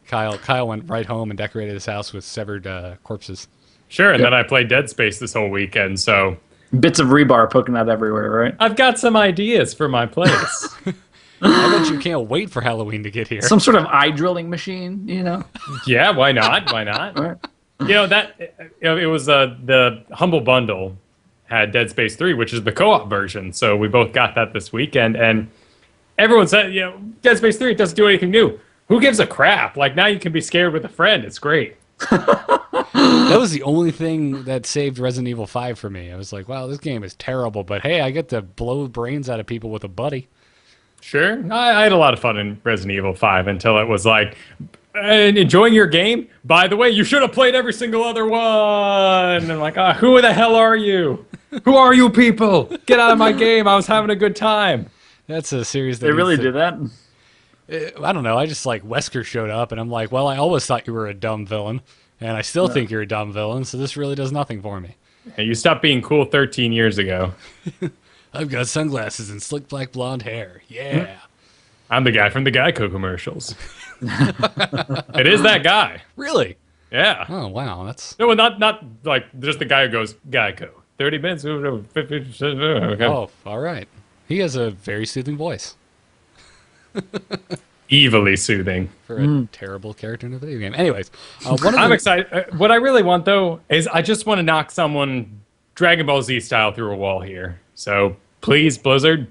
Speaker 1: Kyle went right home and decorated his house with severed corpses.
Speaker 4: Sure, and then I played Dead Space this whole weekend, so
Speaker 3: Bits of rebar poking out everywhere, right?
Speaker 4: I've got some ideas for my place.
Speaker 1: I bet you can't wait for Halloween to get here.
Speaker 3: Some sort of eye drilling machine,
Speaker 4: Yeah, why not? Why not?
Speaker 3: Right.
Speaker 4: It was the Humble Bundle had Dead Space 3, which is the co-op version. So we both got that this weekend, and everyone said, Dead Space 3 doesn't do anything new. Who gives a crap? Like, now you can be scared with a friend. It's great.
Speaker 1: That was the only thing that saved Resident Evil 5 for me. I was like, wow, this game is terrible, but hey, I get to blow brains out of people with a buddy.
Speaker 4: Sure. I had a lot of fun in Resident Evil 5 until it was like, enjoying your game? By the way, you should have played every single other one. And I'm like, who the hell are you? Who are you people? Get out of my game. I was having a good time.
Speaker 1: That's a series that
Speaker 3: They really did that?
Speaker 1: I don't know. I just like Wesker showed up, and I'm like, well, I always thought you were a dumb villain, and I still think you're a dumb villain, so this really does nothing for me.
Speaker 4: Hey, you stopped being cool 13 years ago.
Speaker 1: I've got sunglasses and slick black blonde hair. Yeah.
Speaker 4: I'm the guy from the Geico commercials. It is that guy.
Speaker 1: Really?
Speaker 4: Yeah.
Speaker 1: Oh, wow. That's...
Speaker 4: No, not like just the guy who goes, Geico. 30 minutes. Okay.
Speaker 1: Oh, all right. He has a very soothing voice.
Speaker 4: Evilly soothing.
Speaker 1: For a terrible character in a video game. Anyways.
Speaker 4: I'm excited. What I really want, though, is I just want to knock someone Dragon Ball Z style through a wall here. So please, Blizzard,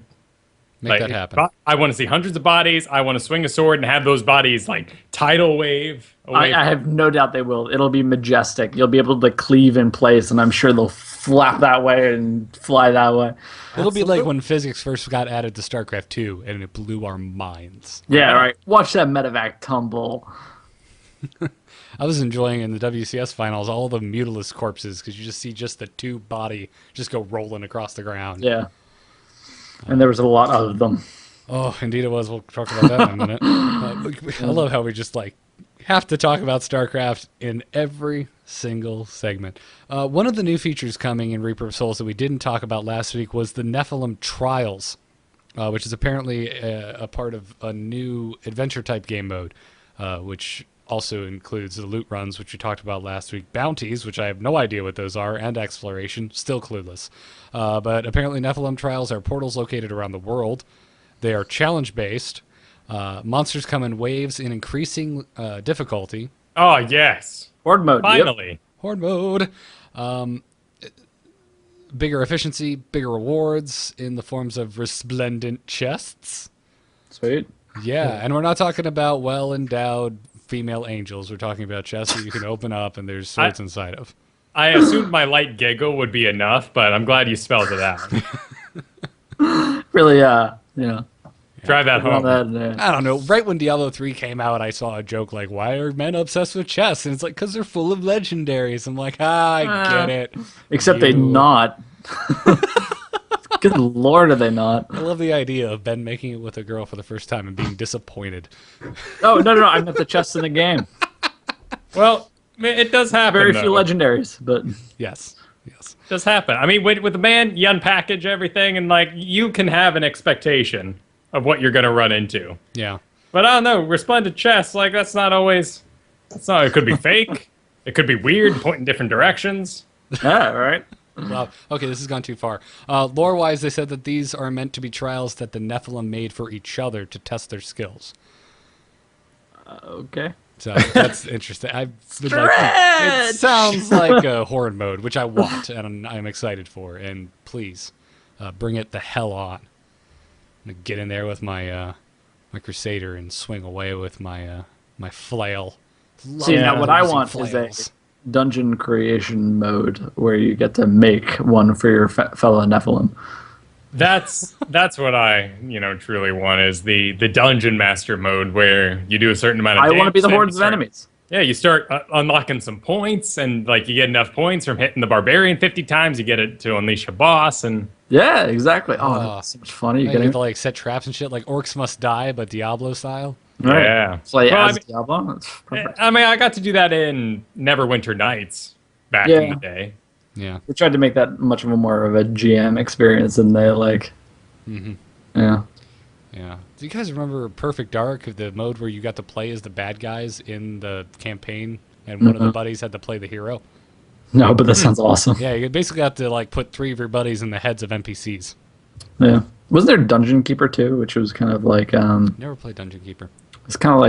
Speaker 1: Make that happen.
Speaker 4: I want to see hundreds of bodies. I want to swing a sword and have those bodies like tidal wave.
Speaker 3: I have no doubt they will. It'll be majestic. You'll be able to cleave in place, and I'm sure they'll flap that way and fly that way.
Speaker 1: It'll be like when physics first got added to StarCraft 2, and it blew our minds.
Speaker 3: Yeah, right. Watch that medevac tumble.
Speaker 1: I was enjoying in the WCS finals all the Mutalisk corpses, because you just see just the two body just go rolling across the ground.
Speaker 3: Yeah. And there was a lot of them.
Speaker 1: Oh, indeed it was. We'll talk about that in a minute. I love how we just like have to talk about StarCraft in every single segment. One of the new features coming in Reaper of Souls that we didn't talk about last week was the Nephilim Trials, which is apparently a part of a new adventure-type game mode, which also includes the loot runs, which we talked about last week, bounties, which I have no idea what those are, and exploration, still clueless. But apparently Nephilim Trials are portals located around the world. They are challenge-based. Monsters come in waves in increasing difficulty.
Speaker 4: Oh, yes.
Speaker 3: Horde mode. Yep.
Speaker 4: Finally.
Speaker 1: Horde mode. Bigger efficiency, bigger rewards in the forms of resplendent chests.
Speaker 3: Sweet.
Speaker 1: Yeah, and we're not talking about well-endowed female angels. We're talking about chests that you can open up and there's swords inside of.
Speaker 4: I assumed my light giggle would be enough, but I'm glad you spelled it out.
Speaker 3: Really, you know.
Speaker 4: Drive that home.
Speaker 1: I don't know. Right when Diablo 3 came out, I saw a joke like, why are men obsessed with chests? And it's like, because they're full of legendaries. I'm like, I get it.
Speaker 3: Except they not. Good lord, are they not?
Speaker 1: I love the idea of Ben making it with a girl for the first time and being disappointed.
Speaker 3: Oh, no, I meant the chests in the game.
Speaker 4: Well, it does happen.
Speaker 3: Very
Speaker 4: though.
Speaker 3: few legendaries, but...
Speaker 1: Yes.
Speaker 4: It does happen. I mean, with the man, you unpackage everything, and, like, you can have an expectation of what you're going to run into.
Speaker 1: Yeah.
Speaker 4: But I don't know, resplendent chests, like, that's not always... it could be fake. It could be weird, point in different directions.
Speaker 3: Yeah, right.
Speaker 1: Wow. Okay, this has gone too far. Lore-wise, they said that these are meant to be trials that the Nephilim made for each other to test their skills.
Speaker 3: Okay.
Speaker 1: So that's interesting. It sounds like a horde mode, which I want and I'm excited for. And please, bring it the hell on. I'm gonna get in there with my my Crusader and swing away with my my flail.
Speaker 3: See, now what I want is a dungeon creation mode where you get to make one for your fellow Nephilim.
Speaker 4: That's what I truly want is the dungeon master mode where you do a certain amount of
Speaker 3: I
Speaker 4: damage.
Speaker 3: want to be the hordes of enemies.
Speaker 4: Yeah, you start unlocking some points, and like you get enough points from hitting the barbarian 50 times, you get it to unleash a boss, and
Speaker 3: yeah, exactly. Oh, that's so much fun. You
Speaker 1: get to like set traps and shit, like orcs must die, but Diablo style.
Speaker 3: Right.
Speaker 4: Yeah.
Speaker 3: Play as Diablo. That's perfect.
Speaker 4: I mean, I got to do that in Neverwinter Nights back in the day.
Speaker 1: Yeah.
Speaker 3: We tried to make that much of a more of a GM experience than they like.
Speaker 1: Mm-hmm.
Speaker 3: Yeah.
Speaker 1: Yeah. Do you guys remember Perfect Dark, the mode where you got to play as the bad guys in the campaign, and one of the buddies had to play the hero?
Speaker 3: No, but that sounds awesome.
Speaker 1: Yeah, you basically have to like put 3 of your buddies in the heads of NPCs.
Speaker 3: Yeah. Wasn't there Dungeon Keeper too, which was kind of like
Speaker 1: Never played Dungeon Keeper.
Speaker 3: It's kind of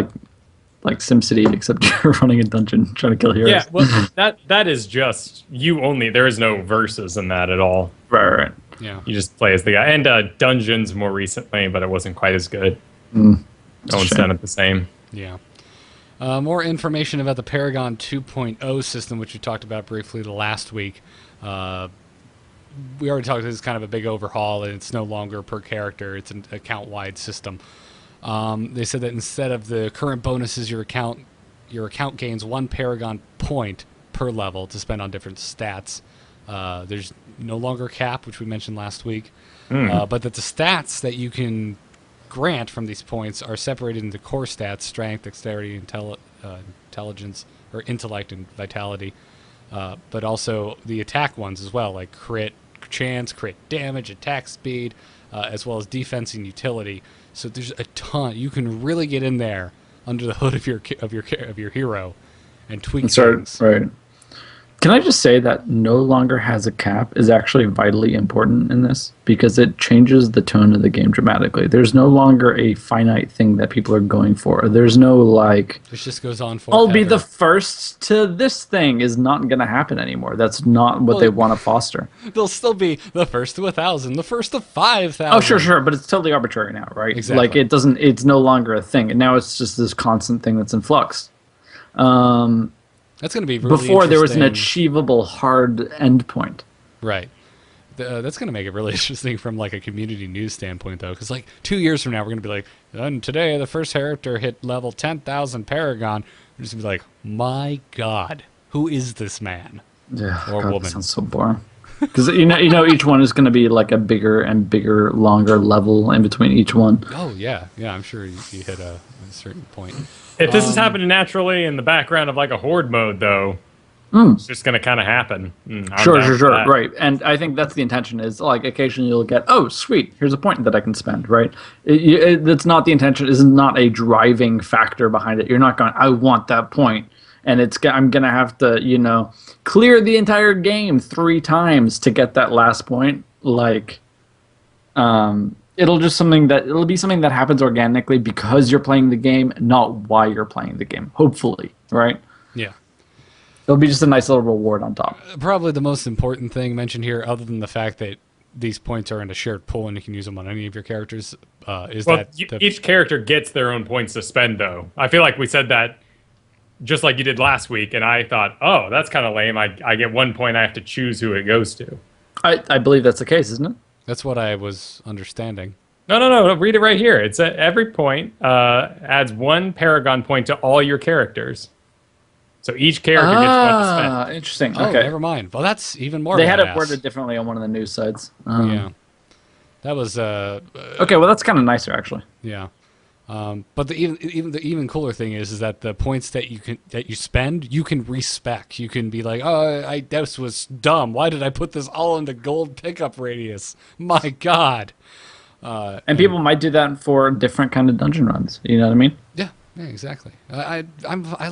Speaker 3: like SimCity, except you're running a dungeon trying to kill heroes.
Speaker 4: Yeah, well, that is just you only. There is no verses in that at all.
Speaker 3: Right.
Speaker 1: Yeah.
Speaker 4: You just play as the guy. And Dungeons more recently, but it wasn't quite as good. No one's done it the same.
Speaker 1: Yeah. More information about the Paragon 2.0 system, which we talked about briefly last week. We already talked about this is kind of a big overhaul, and it's no longer per character. It's an account-wide system. They said that instead of the current bonuses, your account gains 1 Paragon point per level to spend on different stats. There's no longer a cap, which we mentioned last week, but that the stats that you can grant from these points are separated into core stats: strength, dexterity, intelligence, or intellect and vitality, but also the attack ones as well, like crit chance, crit damage, attack speed, as well as defense and utility. So there's a ton. You can really get in there under the hood of your hero and tweak things.
Speaker 3: Right. Can I just say that no longer has a cap is actually vitally important in this because it changes the tone of the game dramatically. There's no longer a finite thing that people are going for. There's no like...
Speaker 1: It just goes on forever.
Speaker 3: I'll be the first to this thing is not going to happen anymore. That's not what they want to foster.
Speaker 1: They'll still be the first to 1,000, the first to 5,000.
Speaker 3: Oh, sure. But it's totally arbitrary now, right?
Speaker 1: Exactly.
Speaker 3: Like it's no longer a thing. And now it's just this constant thing that's in flux.
Speaker 1: That's going to be really
Speaker 3: before there was an
Speaker 1: interesting.
Speaker 3: achievable hard endpoint.
Speaker 1: Right. That's going to make it really interesting from like a community news standpoint, though, because like 2 years from now, we're going to be like, and today the first character hit level 10,000 Paragon. We're just going to be like, my God, who is this man?
Speaker 3: Yeah,
Speaker 1: or
Speaker 3: God,
Speaker 1: woman?
Speaker 3: that sounds so boring. Because each one is going to be like a bigger and bigger, longer level in between each one.
Speaker 1: Oh yeah, I'm sure you hit a certain point.
Speaker 4: If this is happening naturally in the background of like a horde mode, though, it's just going to kind of happen. I'm
Speaker 3: Sure,
Speaker 4: down for that.
Speaker 3: right. And I think that's the intention. Is like occasionally you'll get, oh sweet, here's a point that I can spend. Right. That's not the intention. Is not a driving factor behind it. You're not going, I want that point. And I'm gonna have to, clear the entire game 3 times to get that last point. Like, it'll be something that happens organically because you're playing the game, not why you're playing the game. Hopefully, right?
Speaker 1: Yeah.
Speaker 3: It'll be just a nice little reward on top.
Speaker 1: Probably the most important thing mentioned here, other than the fact that these points are in a shared pool and you can use them on any of your characters, is that
Speaker 4: each character gets their own points to spend. Though I feel like we said that just like you did last week, and I thought, oh, that's kind of lame. I get 1 point. I have to choose who it goes to.
Speaker 3: I believe that's the case, isn't it?
Speaker 1: That's what I was understanding.
Speaker 4: No. Read it right here. It's every point adds 1 Paragon point to all your characters. So each character gets 1 to spend.
Speaker 3: Interesting.
Speaker 1: Oh,
Speaker 3: Okay.
Speaker 1: never mind. Well, that's even more.
Speaker 3: They had it
Speaker 1: badass.
Speaker 3: worded differently on one of the news sites.
Speaker 1: Yeah. That was
Speaker 3: Okay, well that's kind of nicer actually.
Speaker 1: yeah. But the even cooler thing is that the points that you spend, you can respec. You can be like, oh, this was dumb. Why did I put this all into gold pickup radius? My God.
Speaker 3: And people might do that for different kind of dungeon runs. You know what I mean?
Speaker 1: Yeah, exactly. I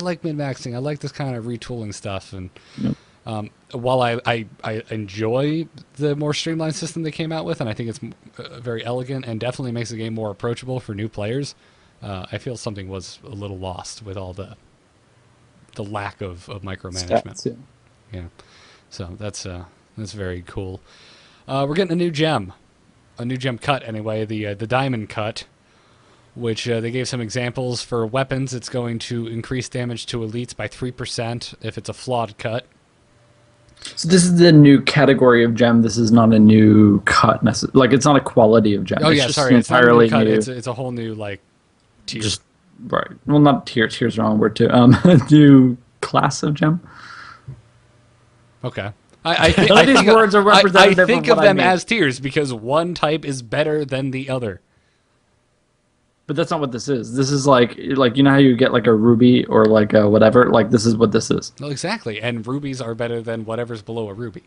Speaker 1: like min-maxing. I like this kind of retooling stuff. And while I enjoy the more streamlined system they came out with, and I think it's very elegant and definitely makes the game more approachable for new players, I feel something was a little lost with all the lack of micromanagement.
Speaker 3: Stats,
Speaker 1: Yeah. So that's very cool. We're getting a new gem cut anyway, the diamond cut, which they gave some examples for weapons. It's going to increase damage to elites by 3% if it's a flawed cut.
Speaker 3: So this is the new category of gem. This is not a new cut. Like it's not a quality of gem.
Speaker 1: Oh
Speaker 3: it's
Speaker 1: yeah,
Speaker 3: just
Speaker 1: sorry,
Speaker 3: an
Speaker 1: it's not a
Speaker 3: entirely
Speaker 1: new cut.
Speaker 3: new.
Speaker 1: It's a whole new tier.
Speaker 3: Just right. Well, not tier. Tier's the wrong word too. A new class of gem.
Speaker 1: Okay. I think
Speaker 3: None of these words are representative
Speaker 1: I think
Speaker 3: of
Speaker 1: of
Speaker 3: what I
Speaker 1: them
Speaker 3: mean.
Speaker 1: as tiers because one type is better than the other.
Speaker 3: But that's not what this is. This is like you know how you get like a ruby or like a whatever. Like this is what this is.
Speaker 1: No, exactly. And rubies are better than whatever's below a ruby.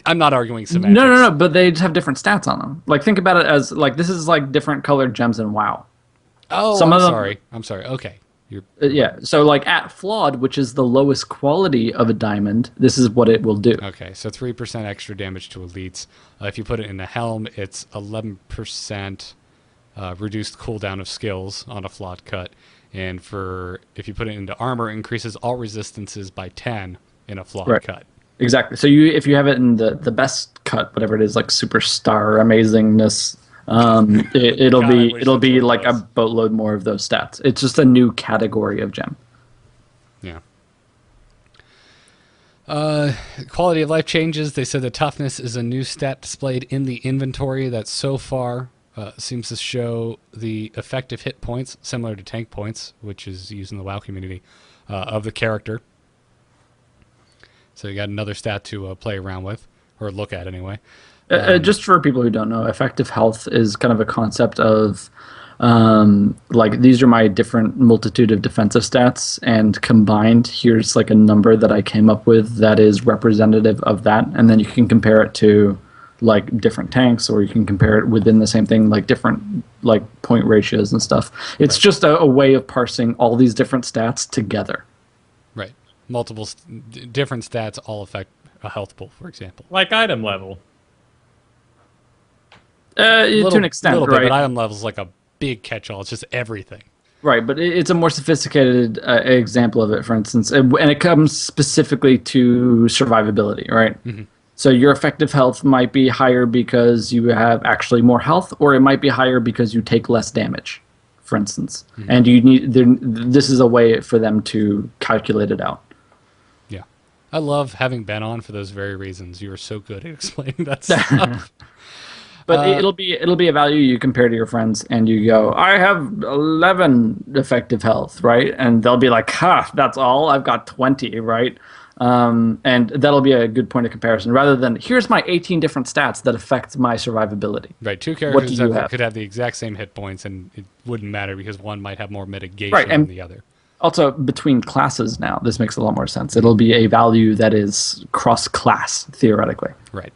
Speaker 1: I'm not arguing semantics.
Speaker 3: No. But they just have different stats on them. Like think about it as like this is like different colored gems in WoW.
Speaker 1: Oh,
Speaker 3: Some
Speaker 1: I'm
Speaker 3: of them-
Speaker 1: sorry. I'm sorry. Okay. You're
Speaker 3: Yeah. So like at flawed, which is the lowest quality of a diamond, this is what it will do.
Speaker 1: okay. So 3% extra damage to elites. If you put it in a helm, it's 11% reduced cooldown of skills on a flawed cut. And if you put it into armor, it increases all resistances by 10 in a flawed
Speaker 3: Right.
Speaker 1: cut.
Speaker 3: Exactly. So if you have it in the best cut, whatever it is, like superstar amazingness, it'll
Speaker 1: God, I wish
Speaker 3: it'll
Speaker 1: that's
Speaker 3: be
Speaker 1: what it
Speaker 3: like a
Speaker 1: was.
Speaker 3: boatload more of those stats. It's just a new category of gem.
Speaker 1: Yeah. Quality of life changes. They said the toughness is a new stat displayed in the inventory that so far seems to show the effective hit points, similar to tank points, which is used in the WoW community, of the character. So you got another stat to play around with, or look at anyway.
Speaker 3: Just for people who don't know, effective health is kind of a concept of like these are my different multitude of defensive stats, and combined, here's like a number that I came up with that is representative of that, and then you can compare it to like different tanks, or you can compare it within the same thing, like different like point ratios and stuff. It's just a way of parsing all these different stats together.
Speaker 1: Right. Multiple different stats all affect a health pool, for example.
Speaker 4: Like item level.
Speaker 3: To an extent,
Speaker 1: little
Speaker 3: right?
Speaker 1: bit, but item level is like a big catch-all. It's just everything.
Speaker 3: Right, but it's a more sophisticated example of it, for instance, and it comes specifically to survivability, right? Mm-hmm. So your effective health might be higher because you have actually more health, or it might be higher because you take less damage, for instance. Mm-hmm. And this is a way for them to calculate it out.
Speaker 1: Yeah. I love having Ben on for those very reasons. You are so good at explaining that stuff.
Speaker 3: But it'll be a value you compare to your friends, and you go, I have 11 effective health, right? And they'll be like, ha, that's all? I've got 20, right? And that'll be a good point of comparison, rather than here's my 18 different stats that affect my survivability.
Speaker 1: Right, two
Speaker 3: What
Speaker 1: characters
Speaker 3: do you have?
Speaker 1: could have the exact same hit points, and it wouldn't matter because one might have more mitigation
Speaker 3: Right,
Speaker 1: than
Speaker 3: and-
Speaker 1: the other.
Speaker 3: Also, between classes now, this makes a lot more sense. It'll be a value that is cross-class, theoretically.
Speaker 1: Right.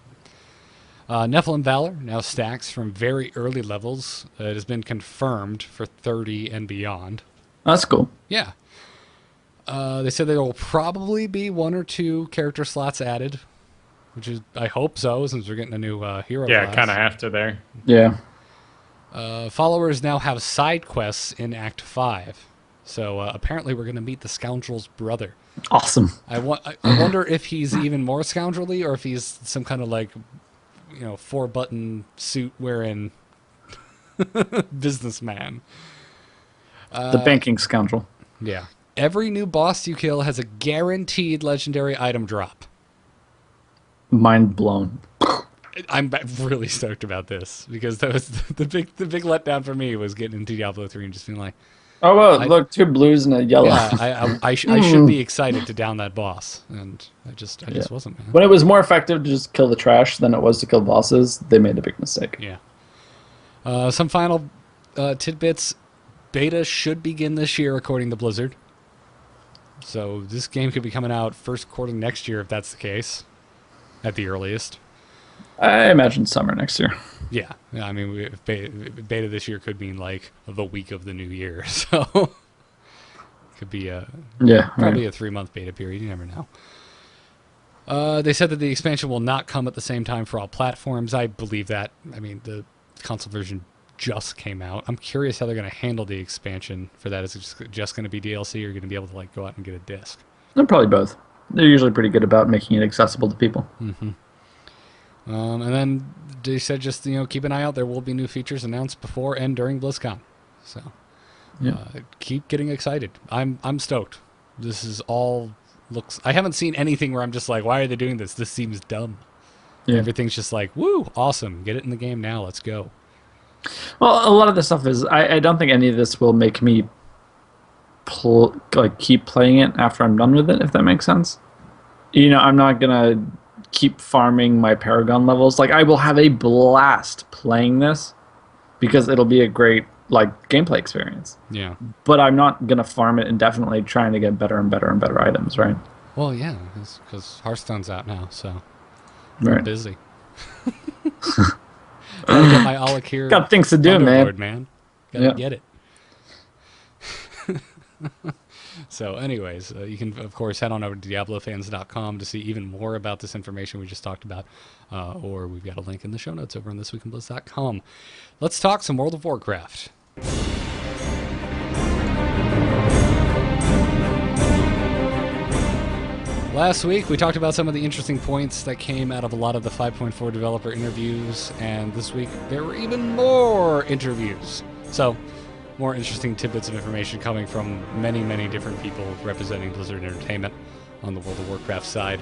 Speaker 1: Nephilim Valor now stacks from very early levels. It has been confirmed for 30 and beyond.
Speaker 3: That's cool.
Speaker 1: Yeah. They said there will probably be 1 or 2 character slots added, which is, I hope so, since we're getting a new hero
Speaker 4: Yeah,
Speaker 1: class.
Speaker 4: kind of have to there.
Speaker 3: Yeah.
Speaker 1: Followers now have side quests in Act 5. So apparently we're going to meet the scoundrel's brother.
Speaker 3: Awesome.
Speaker 1: I wonder if he's even more scoundrelly or if he's some kind of like, 4-button suit wearing businessman.
Speaker 3: The banking scoundrel.
Speaker 1: Yeah. Every new boss you kill has a guaranteed legendary item drop.
Speaker 3: Mind blown.
Speaker 1: I'm really stoked about this because that was the big letdown for me was getting into Diablo 3 and just being like,
Speaker 3: Oh, well, look, 2 blues and a yellow.
Speaker 1: yeah, I should be excited to down that boss, and I just wasn't, man.
Speaker 3: When it was more effective to just kill the trash than it was to kill bosses, they made a big mistake.
Speaker 1: Yeah. Some final tidbits. Beta should begin this year, according to Blizzard. So this game could be coming out first quarter next year, if that's the case, at the earliest.
Speaker 3: I imagine summer next year.
Speaker 1: Yeah. I mean, beta this year could mean like the week of the new year, so could be probably a 3-month beta period. You never know. They said that the expansion will not come at the same time for all platforms. I believe that. I mean, the console version just came out. I'm curious how they're going to handle the expansion for that. Is it just going to be DLC, or are you going to be able to like go out and get a disc?
Speaker 3: They're probably both. They're usually pretty good about making it accessible to people.
Speaker 1: And then they said just keep an eye out. There will be new features announced before and during BlizzCon. So keep getting excited. I'm stoked. This is all looks. I haven't seen anything where I'm just like, why are they doing this? This seems dumb.
Speaker 3: Yeah.
Speaker 1: Everything's just like, woo, awesome. Get it in the game now. Let's go.
Speaker 3: Well, a lot of this stuff is. I don't think any of this will make me keep playing it after I'm done with it, if that makes sense. I'm not gonna keep farming my Paragon levels. Like, I will have a blast playing this because it'll be a great gameplay experience.
Speaker 1: Yeah.
Speaker 3: But I'm not gonna farm it indefinitely, trying to get better and better and better items, right?
Speaker 1: Well, yeah, because Hearthstone's out now, so I'm
Speaker 3: Right.
Speaker 1: busy. Gotta get my Alakir
Speaker 3: Got things to do,
Speaker 1: man. Gotta
Speaker 3: Yeah.
Speaker 1: get it. So anyways, you can, of course, head on over to DiabloFans.com to see even more about this information we just talked about, or we've got a link in the show notes over on thisweekinblizz.com. Let's talk some World of Warcraft. Last week, we talked about some of the interesting points that came out of a lot of the 5.4 developer interviews, and this week there were even more interviews. So, more interesting tidbits of information coming from many, many different people representing Blizzard Entertainment on the World of Warcraft side.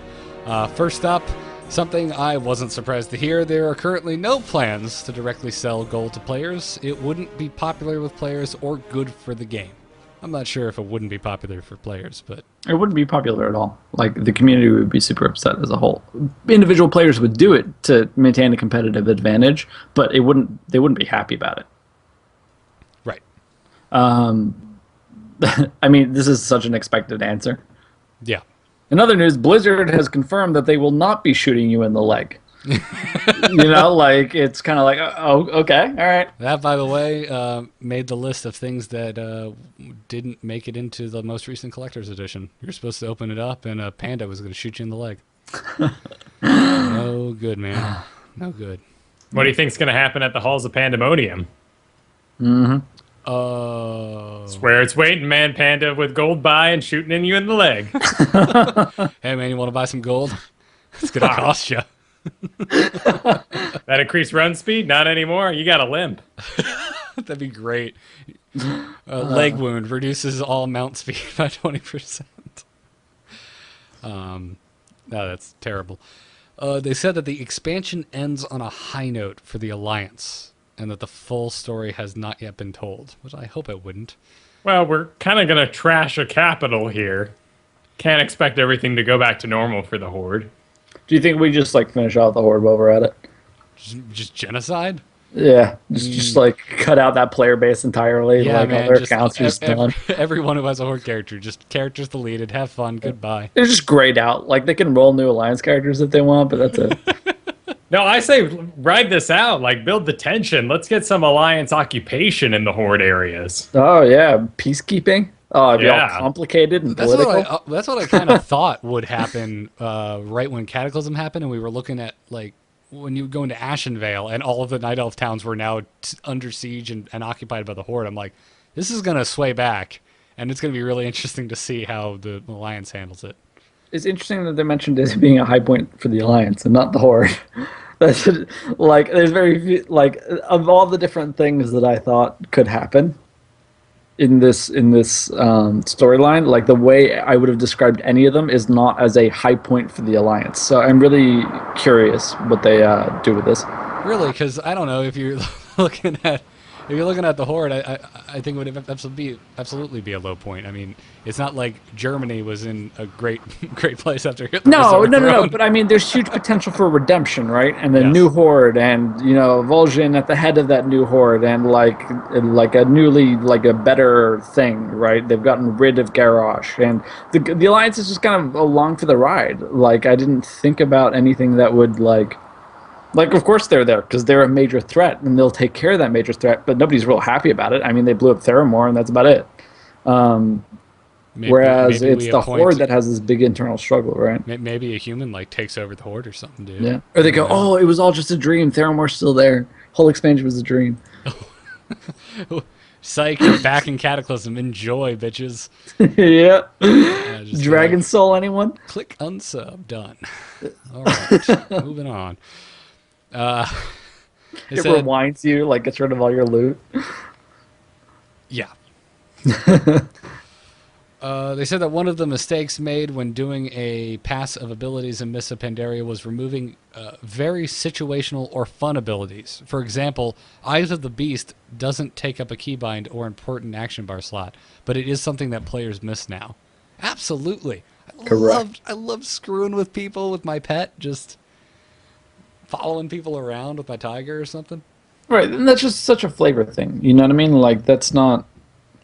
Speaker 1: First up, something I wasn't surprised to hear. There are currently no plans to directly sell gold to players. It wouldn't be popular with players or good for the game. I'm not sure if it wouldn't be popular for players, but
Speaker 3: It wouldn't be popular at all. The community would be super upset as a whole. Individual players would do it to maintain a competitive advantage, but they wouldn't be happy about it.
Speaker 1: right.
Speaker 3: I mean, this is such an expected answer.
Speaker 1: Yeah.
Speaker 3: In other news, Blizzard has confirmed that they will not be shooting you in the leg. It's kind of like, oh, okay, all right.
Speaker 1: That, by the way, made the list of things that didn't make it into the most recent collector's edition. You're supposed to open it up, and a panda was going to shoot you in the leg. No good, man. No good.
Speaker 4: What do you think's going to happen at the Halls of Pandemonium? It's where it's waiting, man. Panda with gold buy and shooting in you in the leg.
Speaker 1: Hey, man, you want to buy some gold? It's going to cost you.
Speaker 4: That increased run speed? Not anymore. You got a limp.
Speaker 1: That'd be great. Leg wound reduces all mount speed by 20%. No, that's terrible. They said that the expansion ends on a high note for the Alliance, and that the full story has not yet been told, which I hope it wouldn't.
Speaker 4: Well, we're kind of going to trash a capital here. Can't expect everything to go back to normal for the Horde.
Speaker 3: Do you think we just like finish out the Horde while we're at it?
Speaker 1: Just genocide?
Speaker 3: Yeah, just like cut out that player base entirely.
Speaker 1: Yeah,
Speaker 3: like
Speaker 1: man.
Speaker 3: all their
Speaker 1: Just
Speaker 3: accounts are just done.
Speaker 1: everyone who has a Horde character, just characters deleted. Have fun. Goodbye.
Speaker 3: They're just grayed out. Like they can roll new alliance characters if they want, but that's it.
Speaker 4: No, I say ride this out. Like, build the tension. Let's get some alliance occupation in the Horde areas.
Speaker 3: Oh yeah, peacekeeping. Oh, it'd be all
Speaker 4: Yeah.
Speaker 3: complicated and
Speaker 1: That's
Speaker 3: political.
Speaker 1: that's what I kind of thought would happen right when Cataclysm happened, and we were looking at like when you go into Ashenvale and all of the Night Elf towns were now under siege and occupied by the Horde. I'm like, this is gonna sway back, and it's gonna be really interesting to see how the Alliance handles it.
Speaker 3: It's interesting that they mentioned it being a high point for the alliance and not the Horde. That's like there's very few, like of all the different things that I thought could happen in this storyline, like the way I would have described any of them is not as a high point for the alliance. So I'm really curious what they do with this.
Speaker 1: Really, because I don't know if you're looking at the Horde, I think it would absolutely be a low point. I mean, it's not like Germany was in a great place after Hitler was
Speaker 3: No.
Speaker 1: overthrown.
Speaker 3: But I mean, there's huge potential for redemption, right? And the
Speaker 1: Yes.
Speaker 3: new Horde, and Vol'jin at the head of that new Horde, and like a better thing, right? They've gotten rid of Garrosh, and the alliance is just kind of along for the ride. Like I didn't think about anything that would like. Of course they're there because they're a major threat, and they'll take care of that major threat. But nobody's real happy about it. I mean, they blew up Theramore, and that's about it. Whereas
Speaker 1: maybe
Speaker 3: it's
Speaker 1: we
Speaker 3: the
Speaker 1: appoint-
Speaker 3: Horde that has this big internal struggle, right?
Speaker 1: Maybe a human like takes over the Horde or something, dude.
Speaker 3: Yeah. Or they go, oh, it was all just a dream. Theramore's still there. Whole expansion was a dream.
Speaker 1: Psych, you're back in Cataclysm. Enjoy, bitches.
Speaker 3: Yeah.
Speaker 1: Just
Speaker 3: Dragon Soul, anyone?
Speaker 1: click unsub. Done. All right, moving on. It
Speaker 3: It
Speaker 1: said,
Speaker 3: rewinds you, like gets rid of all your loot.
Speaker 1: yeah. They said that one of the mistakes made when doing a pass of abilities in Mists of Pandaria was removing very situational or fun abilities. For example, Eyes of the Beast doesn't take up a keybind or important action bar slot, but it is something that players miss now. Absolutely.
Speaker 3: Correct.
Speaker 1: I love screwing with people with my pet, just following people around with my tiger or something.
Speaker 3: Right, and that's just such a flavor thing. You know what I mean? Like, that's not...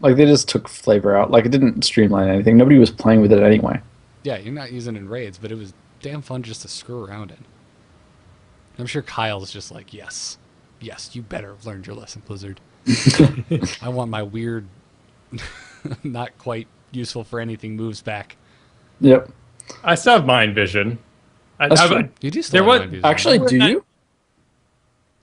Speaker 3: Like, they just took flavor out. Like, it didn't streamline anything. Nobody was playing with it anyway.
Speaker 1: Yeah, you're not using it in raids, but it was damn fun just to screw around in. I'm sure Kyle's just like, yes, you better have learned your lesson, Blizzard. I want my weird, not quite useful for anything moves back.
Speaker 3: Yep.
Speaker 4: I still have mind vision.
Speaker 3: That's true.
Speaker 1: You do still
Speaker 4: There
Speaker 1: have
Speaker 4: was-
Speaker 1: mind views,
Speaker 3: Actually,
Speaker 1: right?
Speaker 3: do you?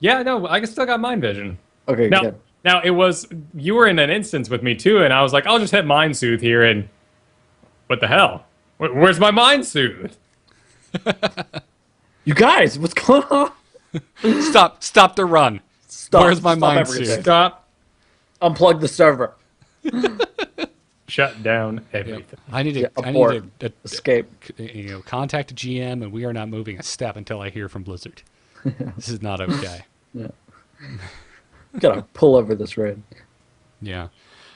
Speaker 4: Yeah, no, I still got mind vision.
Speaker 3: Okay,
Speaker 4: Now,
Speaker 3: good.
Speaker 4: now it was you were in an instance with me too, and I was like, I'll just hit mind soothe here, and what the hell? Where's my mind soothe?
Speaker 3: You guys, what's going on?
Speaker 1: Stop the run.
Speaker 3: Stop.
Speaker 1: Where's my
Speaker 3: Stop
Speaker 1: mind
Speaker 3: everything.
Speaker 1: suit?
Speaker 4: Stop.
Speaker 3: Unplug the server.
Speaker 4: Shut down everything.
Speaker 1: I need to.
Speaker 3: Yeah,
Speaker 1: I
Speaker 3: abort.
Speaker 1: need to.
Speaker 3: Escape.
Speaker 1: Contact a GM, and we are not moving a step until I hear from Blizzard. This is not okay.
Speaker 3: Gotta pull over this raid.
Speaker 1: Yeah.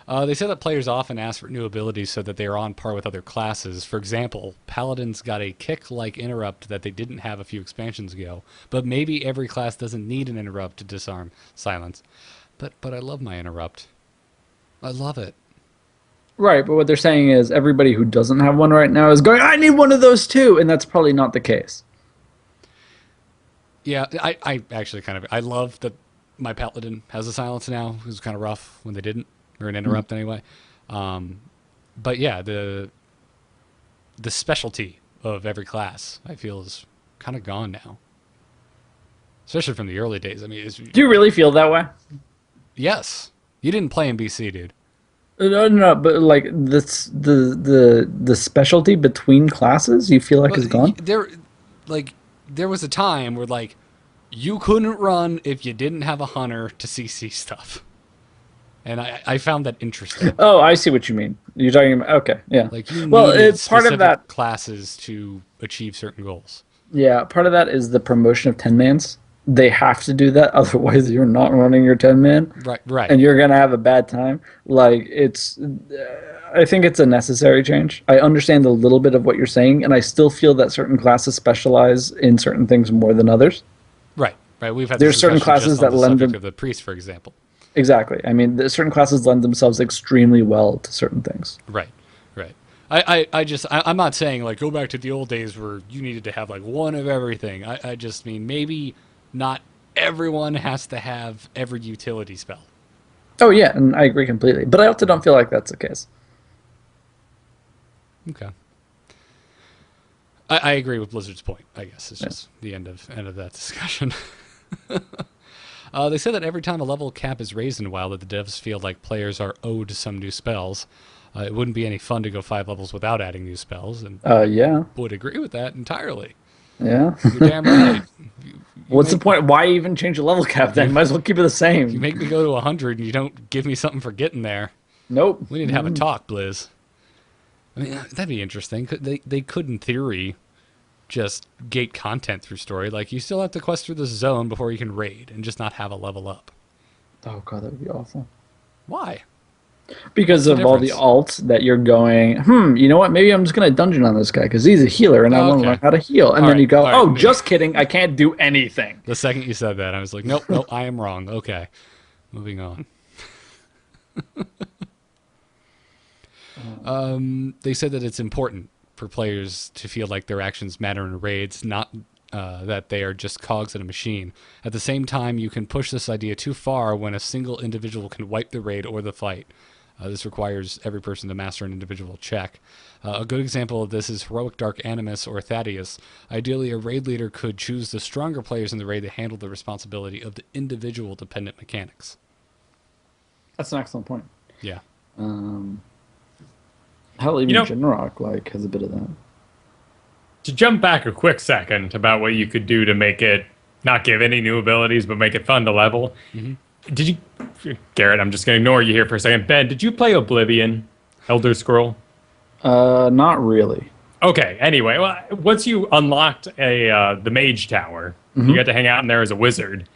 Speaker 1: They said that players often ask for new abilities so that they are on par with other classes. For example, Paladins got a kick-like interrupt that they didn't have a few expansions ago. But maybe every class doesn't need an interrupt to disarm silence. But I love my interrupt. I love it.
Speaker 3: Right, but what they're saying is everybody who doesn't have one right now is going, I need one of those too, and that's probably not the case.
Speaker 1: Yeah, I actually kind of... I love that my Paladin has a silence now. It was kind of rough when they didn't. Or an interrupt anyway. But yeah, the specialty of every class, I feel, is kind of gone now. Especially from the early days. I mean,
Speaker 3: Do you really feel that way?
Speaker 1: yes. You didn't play in BC, dude.
Speaker 3: No, but like this, the specialty between classes, you feel like is gone?
Speaker 1: There was a time where, like, you couldn't run if you didn't have a hunter to CC stuff. And I found that interesting.
Speaker 3: Oh, I see what you mean. You're talking about, okay, yeah.
Speaker 1: Like, you
Speaker 3: well,
Speaker 1: needed
Speaker 3: it's part of
Speaker 1: specific
Speaker 3: that.
Speaker 1: classes to achieve certain goals.
Speaker 3: Yeah, part of that is the promotion of 10-mans. they have to do that. Otherwise, you're not running your 10-man,
Speaker 1: Right.
Speaker 3: and you're gonna have a bad time. Like I think it's a necessary change. I understand a little bit of what you're saying, and I still feel that certain classes specialize in certain things more than others.
Speaker 1: Right. We've had
Speaker 3: There's
Speaker 1: this
Speaker 3: certain
Speaker 1: discussion
Speaker 3: classes
Speaker 1: just on
Speaker 3: that
Speaker 1: the
Speaker 3: lend
Speaker 1: subject
Speaker 3: them-
Speaker 1: of the priest, for example.
Speaker 3: Exactly. I mean, certain classes lend themselves extremely well to certain things.
Speaker 1: Right. I'm not saying like go back to the old days where you needed to have like one of everything. I just mean maybe not everyone has to have every utility spell.
Speaker 3: Oh yeah, and I agree completely. But I also don't feel like that's the case.
Speaker 1: Okay. I agree with Blizzard's point. I guess it's just the end of that discussion. They said that every time a level cap is raised in WoW, that the devs feel like players are owed some new spells. It wouldn't be any fun to go 5 levels without adding new spells, and
Speaker 3: Yeah.
Speaker 1: would agree with that entirely.
Speaker 3: Yeah.
Speaker 1: You're damn right.
Speaker 3: What's the point? Why even change the level cap then? Might as well keep it the same.
Speaker 1: You make me go to 100 and you don't give me something for getting there.
Speaker 3: Nope.
Speaker 1: We need to have a talk, Blizz. I mean, that'd be interesting. They could, in theory, just gate content through story. Like, you still have to quest through the zone before you can raid and just not have a level up.
Speaker 3: Oh god, that would be awful.
Speaker 1: Why?
Speaker 3: Because of all the
Speaker 1: difference?
Speaker 3: alts that you're going, you know what? Maybe I'm just gonna dungeon on this guy because he's a healer and I want to
Speaker 1: Okay.
Speaker 3: learn how to heal. And
Speaker 1: All
Speaker 3: then
Speaker 1: right,
Speaker 3: you go,
Speaker 1: all right.
Speaker 3: oh, just kidding, I can't do anything.
Speaker 1: The second you said that, I was like, nope, I am wrong. Okay. Moving on. They said that it's important for players to feel like their actions matter in raids, not that they are just cogs in a machine. At the same time, you can push this idea too far when a single individual can wipe the raid or the fight. This requires every person to master an individual check. A good example of this is Heroic Dark Animus or Thaddeus. Ideally, a raid leader could choose the stronger players in the raid to handle the responsibility of the individual dependent mechanics.
Speaker 3: That's an excellent point.
Speaker 1: Yeah.
Speaker 3: Hell, even
Speaker 4: You know-
Speaker 3: Genrock has a bit of that.
Speaker 4: To jump back a quick second about what you could do to make it not give any new abilities, but make it fun to level. Did you, Garrett? I'm just gonna ignore you here for a second. Ben, did you play Oblivion, Elder Scroll?
Speaker 3: Not really.
Speaker 4: Okay. Anyway, well, once you unlocked the Mage Tower, you got to hang out in there as a wizard.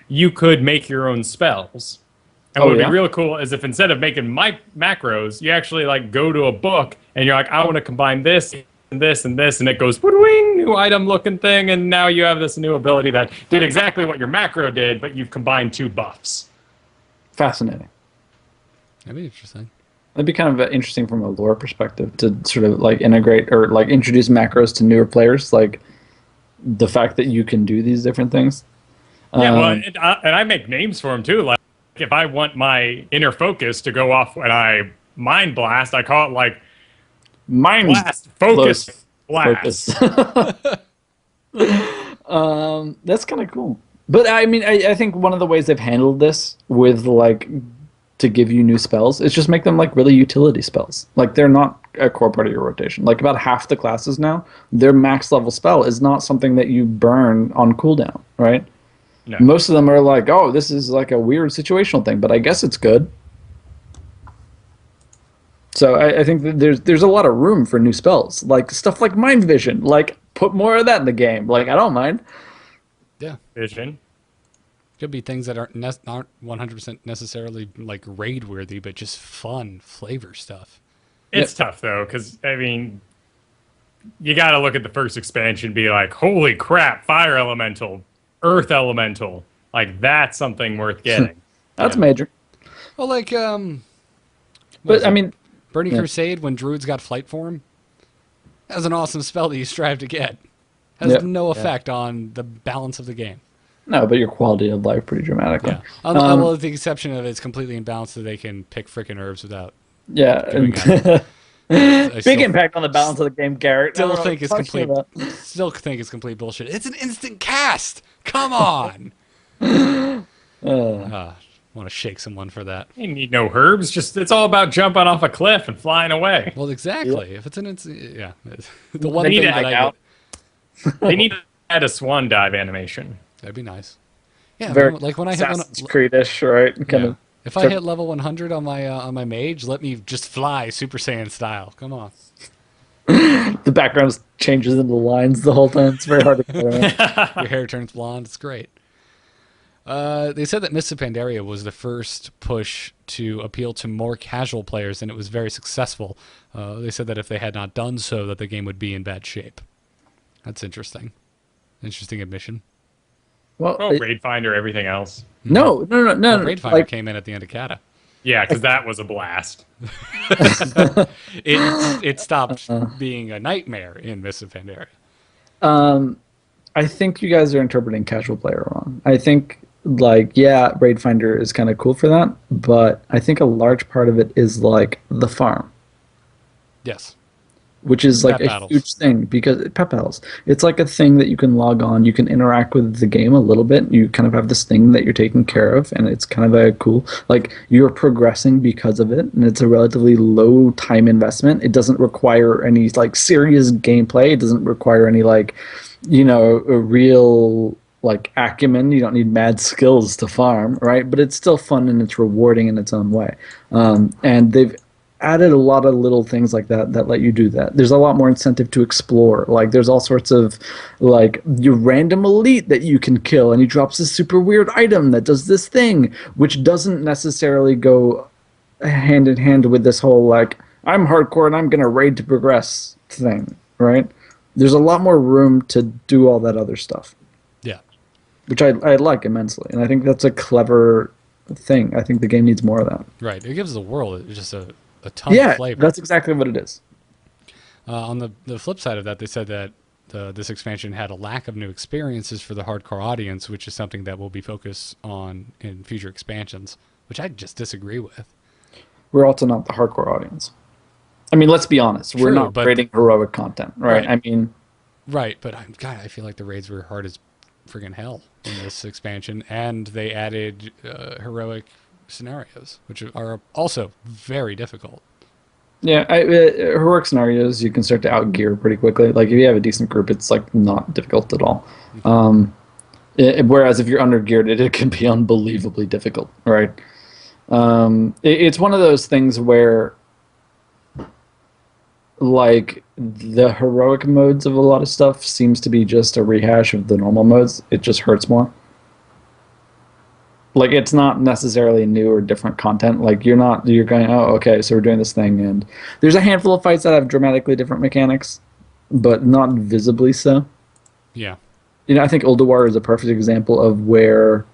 Speaker 4: You could make your own spells. And what would
Speaker 3: yeah?
Speaker 4: be real cool is if instead of making my macros, you actually like go to a book and you're like, I want to combine this and this and this, and it goes wing, new item looking thing, and now you have this new ability that did exactly what your macro did, but you've combined 2 buffs.
Speaker 3: Fascinating.
Speaker 1: That'd be interesting.
Speaker 3: That'd be kind of interesting from a lore perspective to sort of like integrate or like introduce macros to newer players, like the fact that you can do these different things.
Speaker 4: Yeah, well, and I make names for them too. Like if I want my inner focus to go off when I mind blast, I call it like
Speaker 3: Mind
Speaker 4: blast focus blast.
Speaker 3: That's kind of cool. But I mean, I think one of the ways they've handled this with like to give you new spells is just make them like really utility spells. Like they're not a core part of your rotation. Like about half the classes now, their max level spell is not something that you burn on cooldown, right?
Speaker 4: No.
Speaker 3: Most of them are like, oh, this is like a weird situational thing, but I guess it's good. So I think that there's a lot of room for new spells, like stuff like Mind Vision. Like put more of that in the game. Like I don't mind.
Speaker 1: Yeah.
Speaker 4: Vision.
Speaker 1: Could be things that aren't 100% necessarily like raid worthy, but just fun flavor stuff.
Speaker 4: It's tough though, because I mean, you got to look at the first expansion, and be like, holy crap, fire elemental, earth elemental, like that's something worth getting.
Speaker 3: That's major.
Speaker 1: Well, like
Speaker 3: But I mean,
Speaker 1: Burning
Speaker 3: Yeah.
Speaker 1: Crusade when druids got flight form. That was an awesome spell that you strive to get. Has
Speaker 3: Yeah.
Speaker 1: no effect on the balance of the game.
Speaker 3: no, but your quality of life pretty dramatically.
Speaker 1: Yeah. Well, with the exception of it's completely imbalanced, so they can pick frickin' herbs without.
Speaker 3: Yeah.
Speaker 1: Doing
Speaker 3: And
Speaker 1: I
Speaker 3: big
Speaker 1: still-
Speaker 3: impact on the balance of the game, Garrett.
Speaker 1: Still
Speaker 3: I don't know
Speaker 1: think it's
Speaker 3: what to
Speaker 1: complete.
Speaker 3: talk about.
Speaker 1: Still think it's complete bullshit. It's an instant cast. Come on. Want to shake someone for that?
Speaker 4: You need no herbs, just it's all about jumping off a cliff and flying away.
Speaker 1: Well, exactly. If it's an yeah, the one
Speaker 4: They
Speaker 1: thing
Speaker 4: need
Speaker 1: that
Speaker 4: to
Speaker 1: I
Speaker 3: out.
Speaker 4: They need to add a swan dive animation.
Speaker 1: that'd be nice. Yeah,
Speaker 3: Very
Speaker 1: like when I hit
Speaker 3: Assassin's Creed-ish, right? Kind
Speaker 1: yeah.
Speaker 3: of.
Speaker 1: If I hit level 100 on my mage, let me just fly Super Saiyan style. Come on.
Speaker 3: The background changes into lines the whole time. It's very hard to get around.
Speaker 1: Your hair turns blonde. It's great. They said that Mists of Pandaria was the first push to appeal to more casual players, and it was very successful. They said that if they had not done so, that the game would be in bad shape. That's interesting. Interesting admission.
Speaker 3: Well,
Speaker 4: Oh, Raid Finder, everything else.
Speaker 3: no.
Speaker 1: Well, Raid Finder
Speaker 3: Like,
Speaker 1: came in at the end of Kata.
Speaker 4: Yeah, because that was a blast.
Speaker 1: It stopped being a nightmare in Mists of Pandaria.
Speaker 3: I think you guys are interpreting casual player wrong. I think, like, yeah, Raid Finder is kind of cool for that, but I think a large part of it is like the farm,
Speaker 1: Yes.
Speaker 3: which is like
Speaker 1: Pet
Speaker 3: a
Speaker 1: battles.
Speaker 3: huge thing because pet battles. It's like a thing that you can log on. You can interact with the game a little bit. You kind of have this thing that you're taking care of, and it's kind of a cool. Like you're progressing because of it, and it's a relatively low time investment. It doesn't require any like serious gameplay. It doesn't require any like, a real like acumen. You don't need mad skills to farm, right? But it's still fun and it's rewarding in its own way. And they've added a lot of little things like that that let you do that. There's a lot more incentive to explore. Like there's all sorts of like your random elite that you can kill, and he drops this super weird item that does this thing, which doesn't necessarily go hand in hand with this whole like I'm hardcore and I'm gonna raid to progress thing, right? There's a lot more room to do all that other stuff,
Speaker 1: Yeah.
Speaker 3: which I like immensely, and I think that's a clever thing. I think the game needs more of that.
Speaker 1: Right. It gives the world just a ton of flavor.
Speaker 3: That's exactly what it is.
Speaker 1: On the flip side of that, they said that this expansion had a lack of new experiences for the hardcore audience, which is something that will be focused on in future expansions, which I just disagree with.
Speaker 3: We're also not the hardcore audience. I mean, let's be honest. We're
Speaker 1: True,
Speaker 3: not
Speaker 1: but
Speaker 3: rating heroic content, right?
Speaker 1: Right.
Speaker 3: I mean,
Speaker 1: Right, but God, I feel like the raids were hard as friggin' hell in this expansion, and they added heroic scenarios, which are also very difficult.
Speaker 3: yeah, heroic scenarios you can start to outgear pretty quickly. Like if you have a decent group, it's like not difficult at all. Whereas if you're undergeared, it can be unbelievably difficult, right? It's one of those things where like the heroic modes of a lot of stuff seems to be just a rehash of the normal modes. It just hurts more. Like it's not necessarily new or different content. Like you're going, oh, okay, so we're doing this thing, and there's a handful of fights that have dramatically different mechanics, but not visibly so.
Speaker 1: Yeah.
Speaker 3: I think Ulduar is a perfect example of where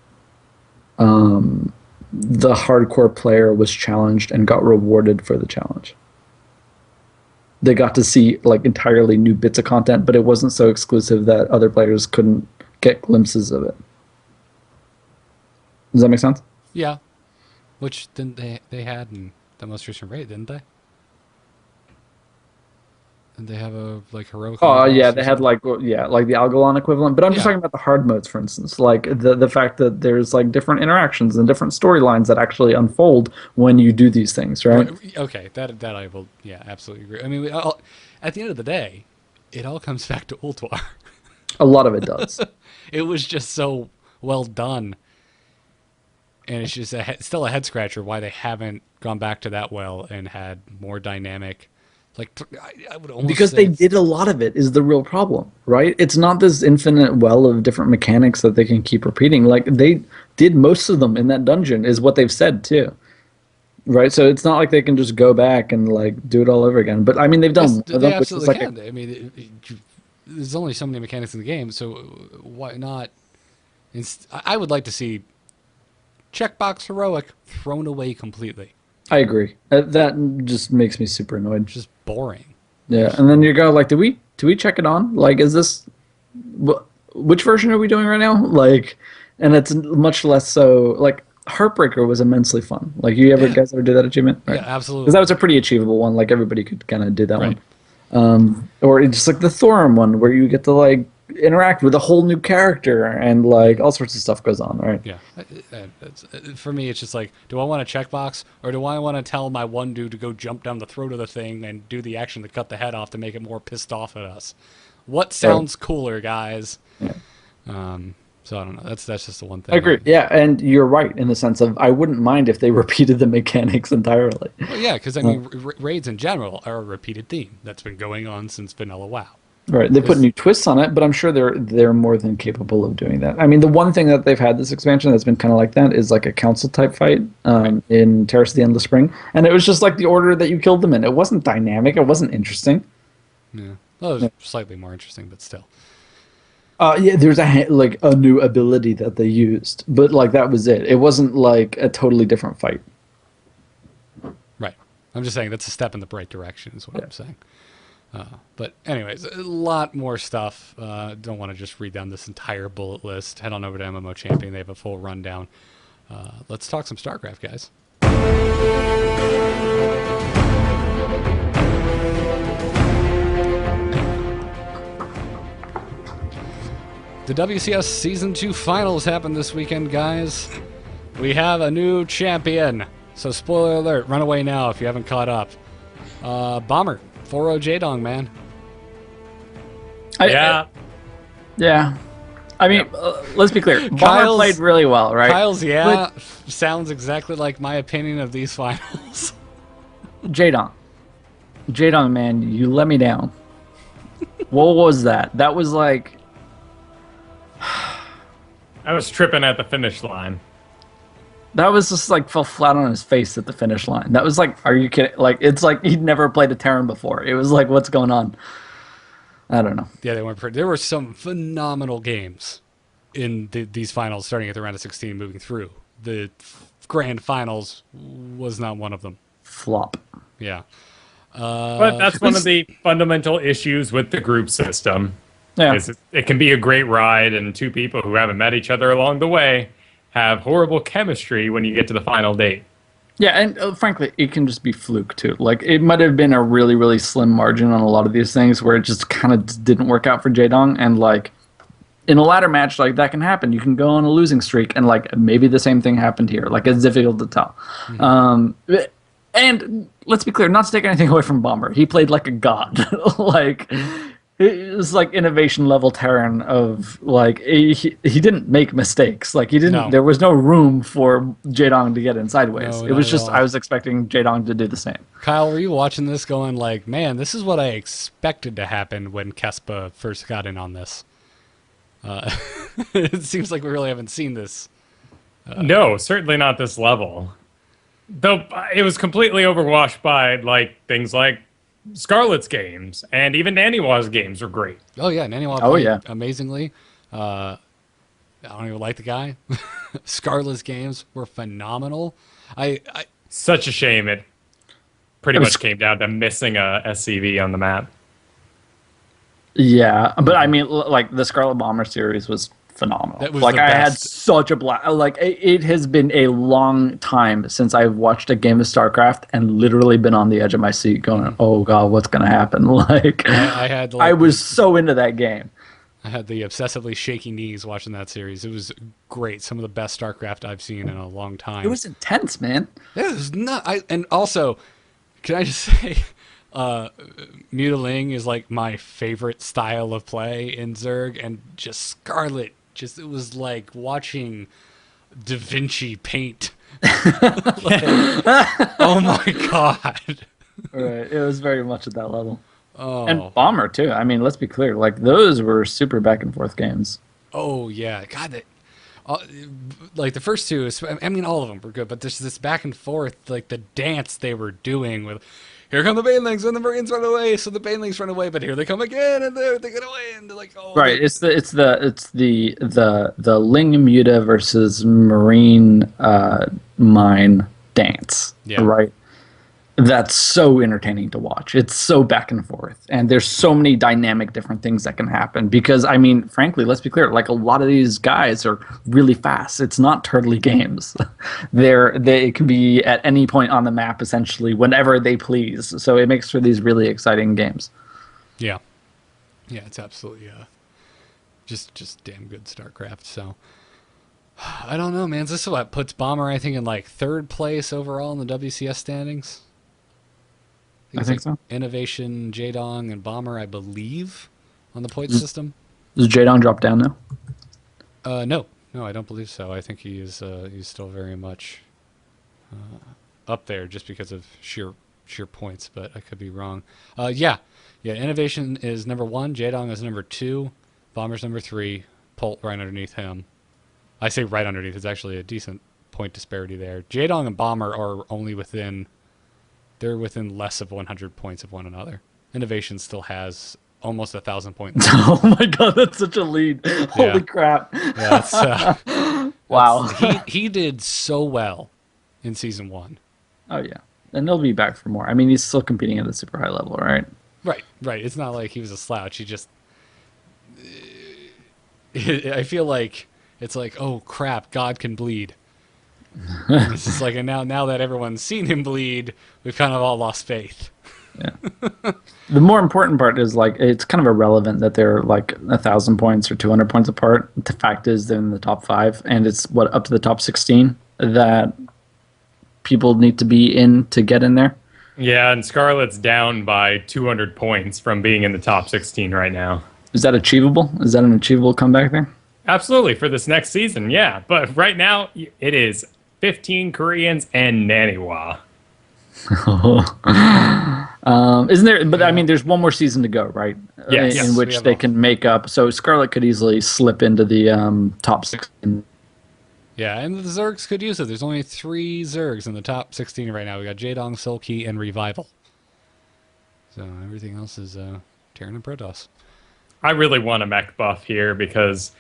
Speaker 3: the hardcore player was challenged and got rewarded for the challenge. They got to see like entirely new bits of content, but it wasn't so exclusive that other players couldn't get glimpses of it. Does that make sense?
Speaker 1: Yeah. Which didn't they had in the most recent raid, didn't they? Did they have a like heroic?
Speaker 3: Oh yeah,
Speaker 1: boss or
Speaker 3: they had
Speaker 1: something?
Speaker 3: like the Algalon equivalent. But I'm just
Speaker 1: Yeah.
Speaker 3: talking about the hard modes, for instance. Like the fact that there's like different interactions and different storylines that actually unfold when you do these things, right?
Speaker 1: Okay, that I will, yeah, absolutely agree. I mean, at the end of the day, it all comes back to Ultuar.
Speaker 3: A lot of it does.
Speaker 1: It was just so well done, and it's just still a head scratcher why they haven't gone back to that well and had more dynamic. Like I would almost
Speaker 3: Because
Speaker 1: say
Speaker 3: they
Speaker 1: it's-
Speaker 3: did a lot of it is the real problem, right? It's not this infinite well of different mechanics that they can keep repeating. Like they did most of them in that dungeon, is what they've said too, right? So it's not like they can just go back and like do it all over again. But I mean, they've done
Speaker 1: Yes,
Speaker 3: one
Speaker 1: they
Speaker 3: of them, which is
Speaker 1: absolutely
Speaker 3: like
Speaker 1: can. I mean, there's only so many mechanics in the game, so why not? I would like to see checkbox heroic thrown away completely.
Speaker 3: I agree. That just makes me super annoyed.
Speaker 1: Just boring.
Speaker 3: Yeah, and then you go like, do we check it on? Like, is this which version are we doing right now? Like, and it's much less so. Like, Heartbreaker was immensely fun. Like, guys ever do that achievement? Right.
Speaker 1: Yeah, absolutely.
Speaker 3: Because that was a pretty achievable one. Like everybody could kind of do that
Speaker 1: Right.
Speaker 3: one. Or it's just like the Thorum one, where you get to like interact with a whole new character and like all sorts of stuff goes on. Right.
Speaker 1: Yeah, for me, it's just like, do I want a checkbox, or do I want to tell my one dude to go jump down the throat of the thing and do the action to cut the head off to make it more pissed off at us? What sounds cooler, guys?
Speaker 3: Yeah.
Speaker 1: So I don't know. That's just the one thing.
Speaker 3: I agree. Yeah, and you're right in the sense of I wouldn't mind if they repeated the mechanics entirely.
Speaker 1: Well, yeah, because I mean, raids in general are a repeated theme that's been going on since Vanilla WoW.
Speaker 3: Right, they put new twists on it, but I'm sure they're more than capable of doing that. I mean, the one thing that they've had this expansion that's been kind of like that is like a council type fight in Terrace of the Endless Spring, and it was just like the order that you killed them in. It wasn't dynamic, it wasn't interesting.
Speaker 1: Yeah. Well, it was slightly more interesting, but still.
Speaker 3: Yeah, there's like a new ability that they used, but like that was it. It wasn't like a totally different fight.
Speaker 1: Right. I'm just saying that's a step in the right direction is what I'm saying. But anyways, a lot more stuff. Don't want to just read down this entire bullet list. Head on over to MMO Champion. They have a full rundown. Let's talk some StarCraft, guys. The WCS Season 2 Finals happened this weekend, guys. We have a new champion. So spoiler alert, run away now if you haven't caught up. Bomber. 4-0 J-Dong, man.
Speaker 4: Yeah.
Speaker 3: Yeah. I mean, let's be clear. Bomber played really well, right?
Speaker 1: Kyle's, sounds exactly like my opinion of these finals.
Speaker 3: J-Dong. J-Dong, man, you let me down. What was that? That was like...
Speaker 4: I was tripping at the finish line.
Speaker 3: That was just like fell flat on his face at the finish line. That was like, are you kidding? Like, it's like he'd never played a Terran before. It was like, what's going on? I don't know.
Speaker 1: Yeah, they weren't pretty. There were some phenomenal games in these finals, starting at the round of 16, moving through. The grand finals was not one of them.
Speaker 3: Flop.
Speaker 1: Yeah.
Speaker 4: But that's one of the fundamental issues with the group system.
Speaker 3: Yeah.
Speaker 4: Is it can be a great ride, and two people who haven't met each other along the way have horrible chemistry when you get to the final date.
Speaker 3: Yeah, and frankly, it can just be fluke, too. Like, it might have been a really, really slim margin on a lot of these things where it just kind of didn't work out for J-Dong, and, like, in a ladder match, like, that can happen. You can go on a losing streak, and, like, maybe the same thing happened here. Like, it's difficult to tell. Mm-hmm. And let's be clear, not to take anything away from Bomber. He played like a god. Like... It was like innovation level Terran of like he didn't make mistakes. Like he didn't.
Speaker 1: No.
Speaker 3: There was no room for J-Dong to get in sideways.
Speaker 1: No,
Speaker 3: it was just
Speaker 1: all.
Speaker 3: I was expecting J-Dong to do the same.
Speaker 1: Kyle, were you watching this going like, man, this is what I expected to happen when Kespa first got in on this? It seems like we really haven't seen this.
Speaker 4: No, certainly not this level. Though it was completely overwashed by like things like Scarlet's games, and even Naniwa's games were great.
Speaker 1: Oh yeah, Naniwa played amazingly. I don't even like the guy. Scarlet's games were phenomenal.
Speaker 4: Such a shame it pretty much came down to missing a SCV on the map.
Speaker 3: Yeah, but I mean, like the Scarlet Bomber series was phenomenal.
Speaker 1: That was
Speaker 3: like
Speaker 1: the
Speaker 3: I had
Speaker 1: best.
Speaker 3: such a blast. Like it has been a long time since I've watched a game of StarCraft and literally been on the edge of my seat, going, "Oh God, what's gonna happen?" Like I was so into that game.
Speaker 1: I had the obsessively shaky knees watching that series. It was great. Some of the best StarCraft I've seen in a long time.
Speaker 3: It was intense, man.
Speaker 1: It was not. And also, can I just say, Mutiling is like my favorite style of play in Zerg, and just Scarlet. It was like watching Da Vinci paint. Like, oh my God.
Speaker 3: Right. It was very much at that level.
Speaker 1: Oh.
Speaker 3: And Bomber too. I mean, let's be clear. Like those were super back and forth games.
Speaker 1: Oh yeah, God, like the first two. I mean, all of them were good, but there's this back and forth, like the dance they were doing with. Here come the Banelings, and the Marines run away. So the Banelings run away, but here they come again, and they get away, and they're like, oh.
Speaker 3: Right. It's the Ling Muta versus Marine mine dance.
Speaker 1: Yeah.
Speaker 3: Right. That's so entertaining to watch. It's so back and forth, and there's so many dynamic different things that can happen. Because I mean, frankly, let's be clear. Like a lot of these guys are really fast. It's not turtly games. They can be at any point on the map, essentially, whenever they please. So it makes for these really exciting games.
Speaker 1: Yeah, yeah, it's absolutely just damn good StarCraft. So I don't know, man. This is what puts Bomber, I think, in like third place overall in the WCS standings.
Speaker 3: I think so.
Speaker 1: Innovation, J-Dong, and Bomber, I believe, on the point system.
Speaker 3: Does J-Dong drop down now?
Speaker 1: No, I don't believe so. I think he's still very much up there just because of sheer sheer points, but I could be wrong. Yeah. Innovation is number 1. Jaedong is number 2. Bomber's number 3. Polt right underneath him. I say right underneath. It's actually a decent point disparity there. Jaedong and Bomber are only within less of 100 points of one another. Innovation still has almost 1,000 points.
Speaker 3: Oh my god, that's such a lead. Holy crap.
Speaker 1: Yeah,
Speaker 3: Wow.
Speaker 1: he did so well in season 1.
Speaker 3: Oh yeah. And they'll be back for more. I mean, he's still competing at a super high level, right?
Speaker 1: Right. It's not like he was a slouch. He just... I feel like it's like, oh crap, God can bleed. It's just like, and now that everyone's seen him bleed, we've kind of all lost faith.
Speaker 3: Yeah. The more important part is like it's kind of irrelevant that they're like 1,000 points or 200 points apart. The fact is they're in the top 5, and it's up to the top 16 that people need to be in to get in there.
Speaker 4: Yeah, and Scarlet's down by 200 points from being in the top 16 right now.
Speaker 3: Is that achievable? Is that an achievable comeback there?
Speaker 4: Absolutely, for this next season, yeah. But right now, it is 15 Koreans and Naniwa.
Speaker 3: Isn't there? But I mean, there's one more season to go, right?
Speaker 4: Yes.
Speaker 3: In which they can make up. So Scarlet could easily slip into the top 16.
Speaker 1: Yeah, and the Zergs could use it. There's only 3 Zergs in the top 16 right now. We got Jaedong, Sulky, and Revival. So everything else is Terran and Protoss.
Speaker 4: I really want a mech buff here because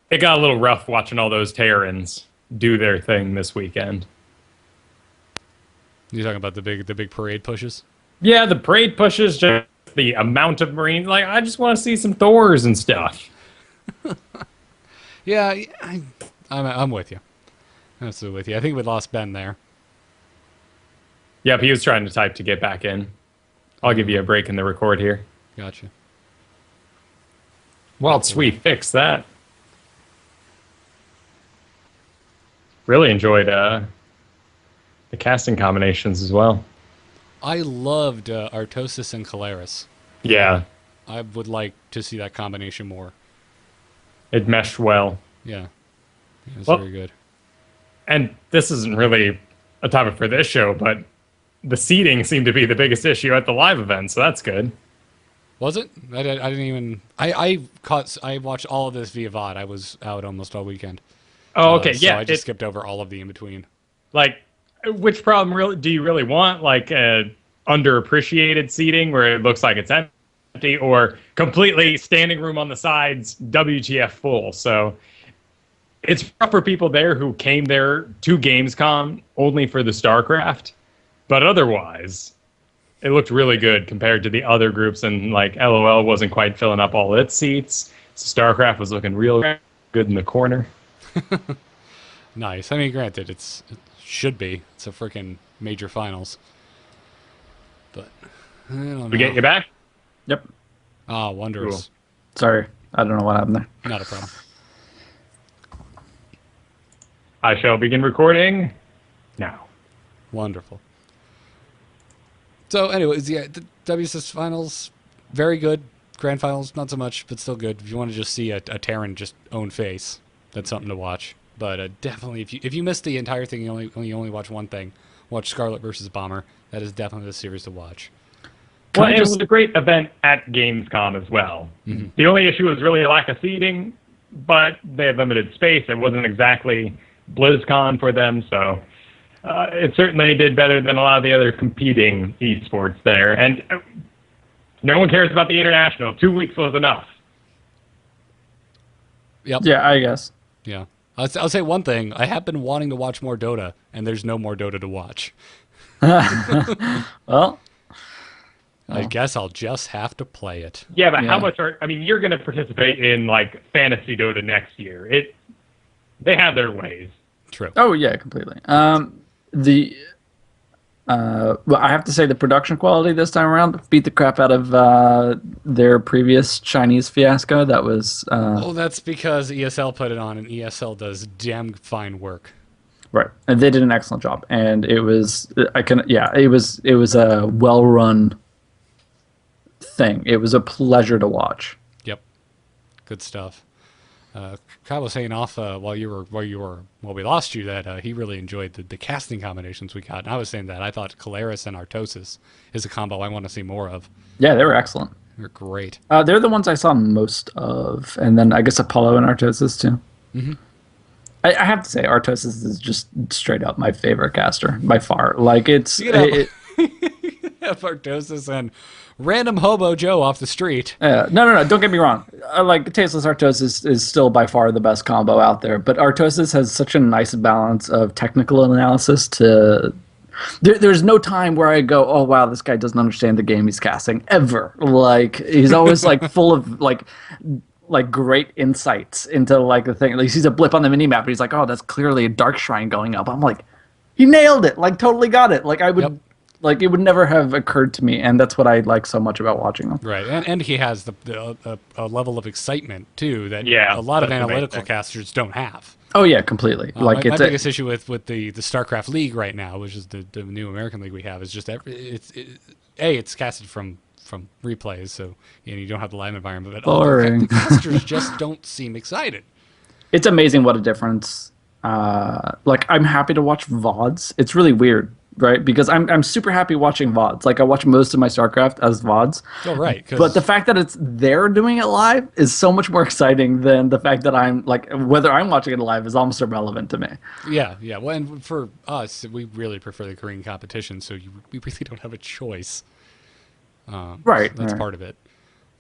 Speaker 4: it got a little rough watching all those Terrans do their thing this weekend.
Speaker 1: You talking about the big parade pushes?
Speaker 4: Yeah, the parade pushes, just the amount of Marines. Like, I just want to see some Thors and stuff.
Speaker 1: Yeah, I'm with you. I'm absolutely with you. I think we lost Ben there.
Speaker 4: Yep, he was trying to type to get back in. I'll give you a break in the record here.
Speaker 1: Gotcha.
Speaker 4: Whilst we fix that. Really enjoyed the casting combinations as well.
Speaker 1: I loved Artosis and Caleris.
Speaker 4: Yeah,
Speaker 1: I would like to see that combination more.
Speaker 4: it meshed well.
Speaker 1: Yeah. It was
Speaker 4: Well,
Speaker 1: very good.
Speaker 4: And this isn't really a topic for this show, but the seating seemed to be the biggest issue at the live event, so that's good.
Speaker 1: Was it? I didn't even... I watched all of this via VOD. I was out almost all weekend.
Speaker 4: Oh, okay,
Speaker 1: So
Speaker 4: yeah.
Speaker 1: I just skipped over all of the in-between.
Speaker 4: Like, which problem really do you really want? Like, underappreciated seating where it looks like it's empty, or completely standing room on the sides, WTF full? So it's rough for people there who came there to Gamescom only for the StarCraft, but otherwise, it looked really good compared to the other groups, and like LOL wasn't quite filling up all its seats. So StarCraft was looking real good in the corner.
Speaker 1: Nice. I mean, granted, it should be. It's a freaking major finals. But I don't know.
Speaker 4: We get you back?
Speaker 3: Yep.
Speaker 1: Ah, wondrous.
Speaker 4: Cool.
Speaker 3: Sorry, I don't know what happened there.
Speaker 1: Not a problem.
Speaker 4: I shall begin recording now.
Speaker 1: Wonderful. So, anyways, yeah, the WSS finals, very good. Grand finals, not so much, but still good. If you want to just see a Terran just own face, that's something to watch. But definitely, if you missed the entire thing, you only watch one thing. Watch Scarlet versus Bomber. That is definitely the series to watch.
Speaker 4: Well, it was a great event at Gamescom as well.
Speaker 1: Mm-hmm.
Speaker 4: The only issue was really a lack of seating, but they had limited space. It wasn't exactly BlizzCon for them, so it certainly did better than a lot of the other competing esports there. And no one cares about the international. 2 weeks was enough.
Speaker 1: Yep.
Speaker 3: Yeah, I guess.
Speaker 1: Yeah. I'll say one thing. I have been wanting to watch more Dota, and there's no more Dota to watch.
Speaker 3: Well,
Speaker 1: I guess I'll just have to play it.
Speaker 4: Yeah, but
Speaker 3: Yeah.
Speaker 4: how much I mean, you're going to participate in, like, Fantasy Dota next year. They have their ways.
Speaker 1: True.
Speaker 3: oh yeah, completely. Well, I have to say the production quality this time around beat the crap out of their previous Chinese fiasco. That was
Speaker 1: Oh, that's because ESL put it on, and ESL does damn fine work.
Speaker 3: right, and they did an excellent job. And it was it was a well-run thing. It was a pleasure to watch.
Speaker 1: Yep. Good stuff. Kyle was saying off while we lost you that he really enjoyed the casting combinations we got. And I was saying that I thought Caleris and Artosis is a combo I want to see more of.
Speaker 3: Yeah, they were excellent.
Speaker 1: They're great.
Speaker 3: They're the ones I saw most of, and then I guess Apollo and Artosis too. Mm-hmm. I have to say, Artosis is just straight up my favorite caster by far. Like it's
Speaker 1: Artosis and random hobo Joe off the street.
Speaker 3: No. Don't get me wrong. Like Tasteless Artosis is still by far the best combo out there, but Artosis has such a nice balance of technical analysis to. There's no time where I go, oh wow, this guy doesn't understand the game he's casting ever. Like he's always like full of like great insights into like the thing. Like, he sees a blip on the minimap and he's like, oh, that's clearly a dark shrine going up. I'm like, he nailed it. Like totally got it. Like I would. Yep. Like, it would never have occurred to me, and that's what I like so much about watching them.
Speaker 1: Right, and he has a level of excitement, too, that a lot of analytical casters don't have.
Speaker 3: Oh, yeah, completely.
Speaker 1: Like my biggest issue with the StarCraft League right now, which is the new American League we have, is just it's casted from replays, so you don't have the live environment, but the casters just don't seem excited.
Speaker 3: It's amazing what a difference. Like, I'm happy to watch VODs. It's really weird. Right, because I'm super happy watching VODs. Like I watch most of my StarCraft as VODs.
Speaker 1: Oh, right.
Speaker 3: But the fact that it's they're doing it live is so much more exciting than the fact that I'm like whether I'm watching it live is almost irrelevant to me.
Speaker 1: Yeah. Well, and for us, we really prefer the Korean competition, so we really don't have a choice.
Speaker 3: Right.
Speaker 1: That's part of it.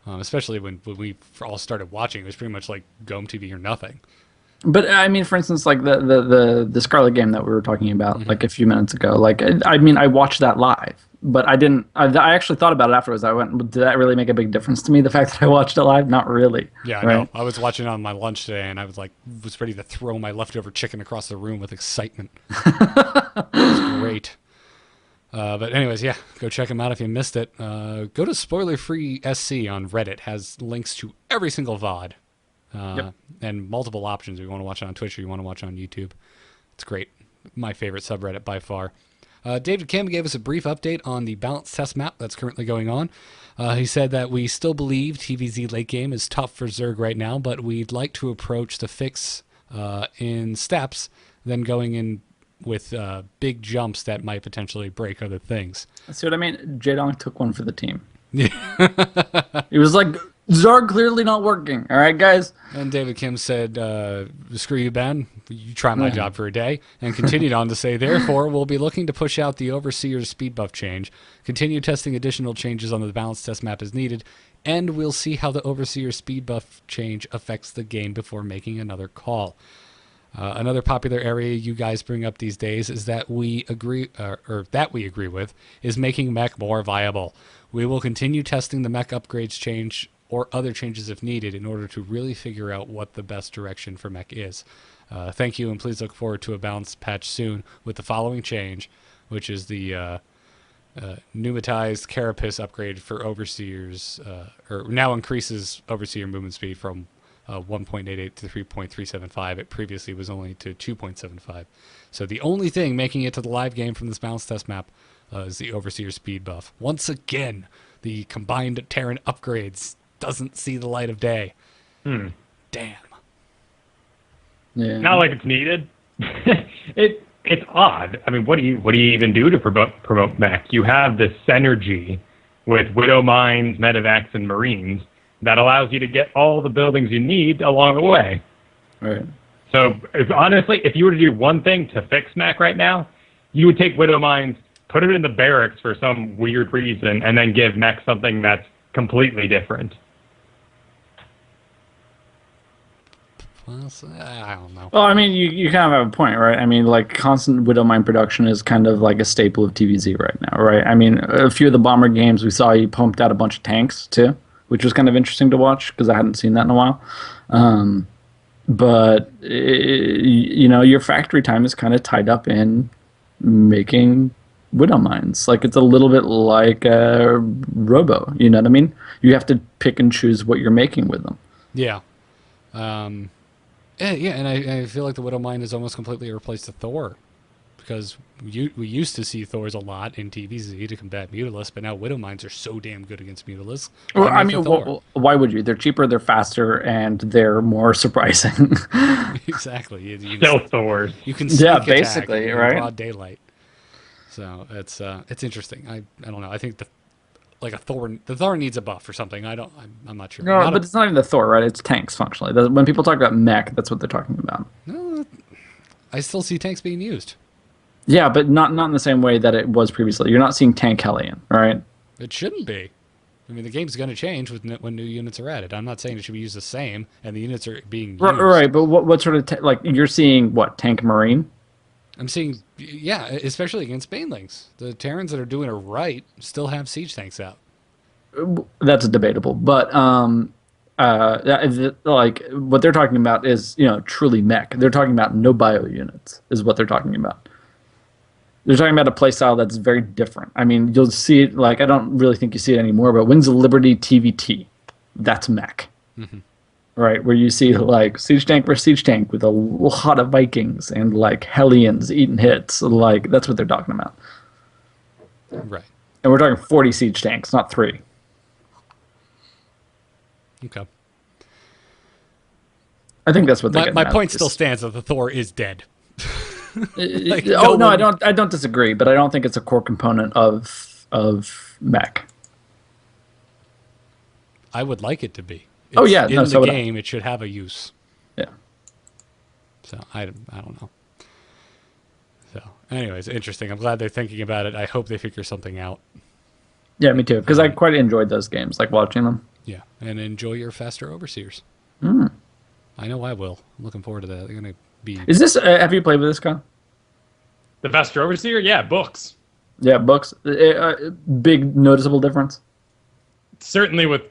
Speaker 1: Especially when we all started watching, it was pretty much like GOM TV or nothing.
Speaker 3: But I mean, for instance, like the Scarlet game that we were talking about like a few minutes ago. Like, I mean, I watched that live, but I didn't. I actually thought about it afterwards. I went, did that really make a big difference to me? The fact that I watched it live, not really.
Speaker 1: Yeah, I know. I was watching it on my lunch today, and I was ready to throw my leftover chicken across the room with excitement. It was great. But anyways, yeah, go check them out if you missed it. Go to Spoiler Free SC on Reddit. Has links to every single VOD. And multiple options if you want to watch it on Twitch or you want to watch it on YouTube. It's great. My favorite subreddit by far. David Kim gave us a brief update on the balance test map that's currently going on. He said that we still believe TVZ late game is tough for Zerg right now, but we'd like to approach the fix in steps, then going in with big jumps that might potentially break other things.
Speaker 3: See what I mean? Jaedong took one for the team. Yeah. He was like, Zerg clearly not working. All right, guys.
Speaker 1: And David Kim said, screw you, Ben. You try my job for a day. And continued on to say, therefore, we'll be looking to push out the Overseer's speed buff change, continue testing additional changes on the balance test map as needed, and we'll see how the Overseer's speed buff change affects the game before making another call. Another popular area you guys bring up these days is that we agree with is making mech more viable. We will continue testing the mech upgrades change or other changes if needed in order to really figure out what the best direction for mech is. Thank you, and please look forward to a balanced patch soon with the following change, which is the pneumatized carapace upgrade for Overseers, or now increases Overseer movement speed from 1.88 to 3.375. It previously was only to 2.75. So the only thing making it to the live game from this balance test map is the Overseer speed buff. Once again, the combined Terran upgrades doesn't see the light of day. Damn.
Speaker 3: Yeah.
Speaker 4: Not like it's needed. It's odd. I mean, what do you even do to promote mech? You have this synergy with Widow Mines, Medevacs, and Marines that allows you to get all the buildings you need along the way.
Speaker 3: Right.
Speaker 4: So, honestly, if you were to do one thing to fix mech right now, you would take Widow Mines, put it in the barracks for some weird reason, and then give mech something that's completely different.
Speaker 1: I don't know.
Speaker 3: Well, I mean, you kind of have a point, right? I mean, like, constant Widow Mine production is kind of like a staple of TVZ right now, right? I mean, a few of the Bomber games, we saw you pumped out a bunch of tanks, too, which was kind of interesting to watch, because I hadn't seen that in a while. But, your factory time is kind of tied up in making Widow Mines. Like, it's a little bit like Robo, you know what I mean? You have to pick and choose what you're making with them.
Speaker 1: Yeah. Yeah, and I feel like the Widow Mine has almost completely replaced the Thor because we used to see Thors a lot in TVZ to combat Mutalisks, but now Widowmines are so damn good against Mutalisks.
Speaker 3: Well,
Speaker 1: Why
Speaker 3: I
Speaker 1: make
Speaker 3: mean,
Speaker 1: the Thor?
Speaker 3: why would you? They're cheaper, they're faster, and they're more surprising.
Speaker 1: Exactly.
Speaker 4: Stealth Thor.
Speaker 1: You can
Speaker 3: Yeah,
Speaker 1: sneak
Speaker 3: basically,
Speaker 1: attack in
Speaker 3: right?
Speaker 1: broad daylight. So it's interesting. I don't know. I think the Thor needs a buff or something. I'm not sure.
Speaker 3: No, but it's not even the Thor, right? It's tanks functionally. When people talk about mech, that's what they're talking about.
Speaker 1: No, I still see tanks being used.
Speaker 3: Yeah, but not in the same way that it was previously. You're not seeing tank Hellion, right?
Speaker 1: It shouldn't be. I mean, the game's going to change when new units are added. I'm not saying it should be used the same, and the units are being used.
Speaker 3: Right, but what sort of like you're seeing what tank Marine?
Speaker 1: I'm seeing, yeah, especially against Banelings. The Terrans that are doing it right still have siege tanks out.
Speaker 3: That's debatable, but like what they're talking about is truly mech. They're talking about no bio units is what they're talking about. They're talking about a playstyle that's very different. I mean, you'll see it, like, I don't really think you see it anymore, but Wings of Liberty TVT, that's mech.
Speaker 1: Mm-hmm.
Speaker 3: Right, where you see, like, Siege Tank versus Siege Tank with a lot of Vikings and, like, Hellions eating hits. Like, that's what they're talking about.
Speaker 1: Right.
Speaker 3: And we're talking 40 Siege Tanks, not 3.
Speaker 1: Okay.
Speaker 3: I think that's what they're
Speaker 1: My
Speaker 3: getting
Speaker 1: point
Speaker 3: at.
Speaker 1: still stands that the Thor is dead. Like,
Speaker 3: I don't disagree, but I don't think it's a core component of mech.
Speaker 1: I would like it to be.
Speaker 3: Oh, yeah,
Speaker 1: in
Speaker 3: no,
Speaker 1: the
Speaker 3: so would I.
Speaker 1: game, it should have a use.
Speaker 3: Yeah.
Speaker 1: So I don't know. So, anyways, interesting. I'm glad they're thinking about it. I hope they figure something out.
Speaker 3: Yeah, me too, because I quite enjoyed those games, like watching them.
Speaker 1: Yeah, and enjoy your faster overseers. I know I will. I'm looking forward to that. They're gonna be.
Speaker 3: Is this? Have you played with this, Con?
Speaker 4: The Faster Overseer? Yeah, books.
Speaker 3: Yeah, books. Big noticeable difference.
Speaker 4: Certainly with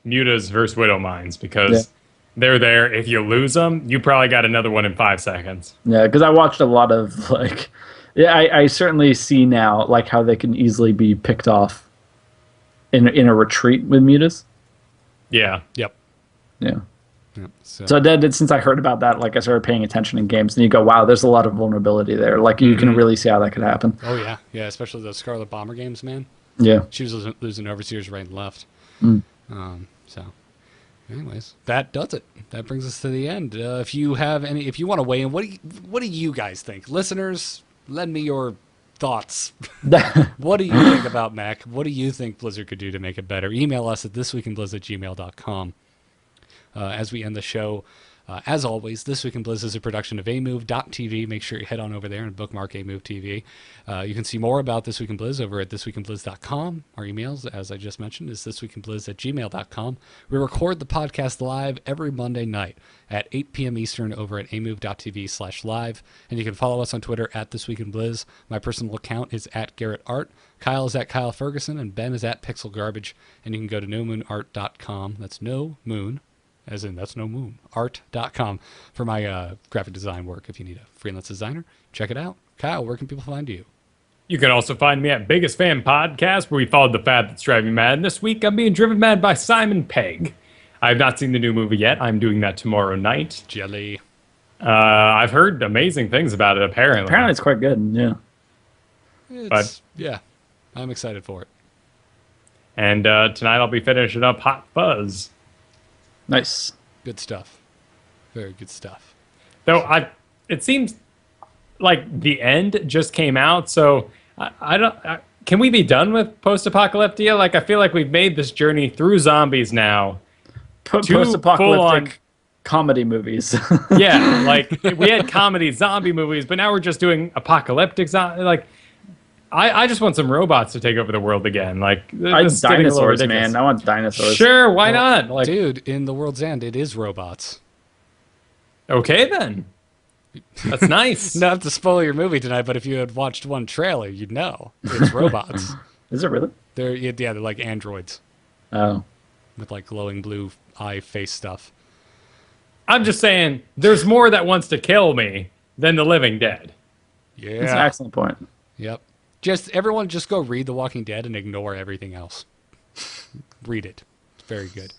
Speaker 4: Mutas versus Widowmines, because they're there. If you lose them, you probably got another one in 5 seconds.
Speaker 3: Yeah, because I watched a lot of like. Yeah, I certainly see now like how they can easily be picked off in a retreat with mutas.
Speaker 4: Yeah.
Speaker 1: Yep.
Speaker 3: Yeah.
Speaker 1: Yep.
Speaker 3: So since I heard about that, like I started paying attention in games, and you go, wow, there's a lot of vulnerability there. Like you can really see how that could happen.
Speaker 1: Oh yeah, yeah. Especially those Scarlet Bomber games, man.
Speaker 3: Yeah.
Speaker 1: She was losing overseers right and left. So, anyways, that does it. That brings us to the end. If you want to weigh in, what do you guys think, listeners? Lend me your thoughts. What do you think about Mac? What do you think Blizzard could do to make it better? Email us at thisweekinblizz@gmail.com. As we end the show, as always, This Week in Blizz is a production of amove.tv. Make sure you head on over there and bookmark amove TV. You can see more about This Week in Blizz over at thisweekinblizz.com. Our emails, as I just mentioned, is thisweekinblizz@gmail.com. We record the podcast live every Monday night at 8 p.m. Eastern over at amove.tv/live. And you can follow us on Twitter at This Week in Blizz. My personal account is at Garrett Art. Kyle is at Kyle Ferguson, and Ben is at Pixel Garbage. And you can go to nomoonart.com. That's no moon, as in that's no moon, art.com for my graphic design work. If you need a freelance designer, check it out. Kyle, where can people find you?
Speaker 4: You can also find me at Biggest Fan Podcast, where we followed the fad that's driving me mad. And this week, I'm being driven mad by Simon Pegg. I have not seen the new movie yet. I'm doing that tomorrow night.
Speaker 1: Jelly.
Speaker 4: I've heard amazing things about it, apparently.
Speaker 3: Apparently, it's quite good. Yeah.
Speaker 1: Yeah, I'm excited for it.
Speaker 4: And tonight, I'll be finishing up Hot Fuzz.
Speaker 3: Nice.
Speaker 1: Good stuff. Very good stuff.
Speaker 4: Though it seems like the end just came out, so I don't. Can we be done with post-apocalyptia? Like, I feel like we've made this journey through zombies now.
Speaker 3: Post-apocalyptic comedy movies.
Speaker 4: Yeah, like we had comedy zombie movies, but now we're just doing apocalyptic zombie. Like, I just want some robots to take over the world again. Like,
Speaker 3: dinosaurs, man. I want dinosaurs.
Speaker 4: Sure, why not? Like,
Speaker 1: dude, in The World's End, it is robots.
Speaker 4: Okay, then. That's nice.
Speaker 1: Not to spoil your movie tonight, but if you had watched one trailer, you'd know it's robots.
Speaker 3: Is it really?
Speaker 1: They're like androids
Speaker 3: Oh.
Speaker 1: with like glowing blue eye face stuff.
Speaker 4: I'm just saying, there's more that wants to kill me than the living dead.
Speaker 1: Yeah,
Speaker 3: That's an excellent point.
Speaker 1: Yep. Everyone just go read The Walking Dead and ignore everything else. Read it. It's very good.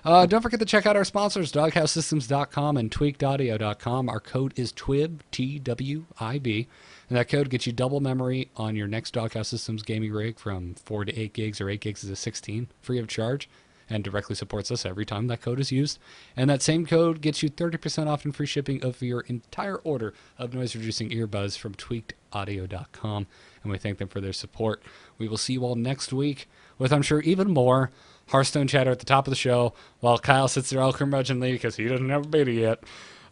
Speaker 1: Don't forget to check out our sponsors, doghousesystems.com and tweakedaudio.com. Our code is TWIB, T-W-I-B. And that code gets you double memory on your next Doghouse Systems gaming rig from 4 to 8 gigs or 8 gigs to 16, free of charge, and directly supports us every time that code is used. And that same code gets you 30% off and free shipping of your entire order of noise-reducing earbuds from tweakedaudio.com. And we thank them for their support. We will see you all next week with, I'm sure, even more Hearthstone chatter at the top of the show while Kyle sits there all curmudgeonly because he doesn't have a beta yet.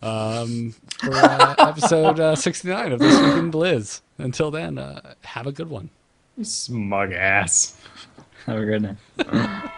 Speaker 1: For episode 69 of This Week in Blizz. Until then, have a good one.
Speaker 4: You smug ass.
Speaker 3: Have a good night.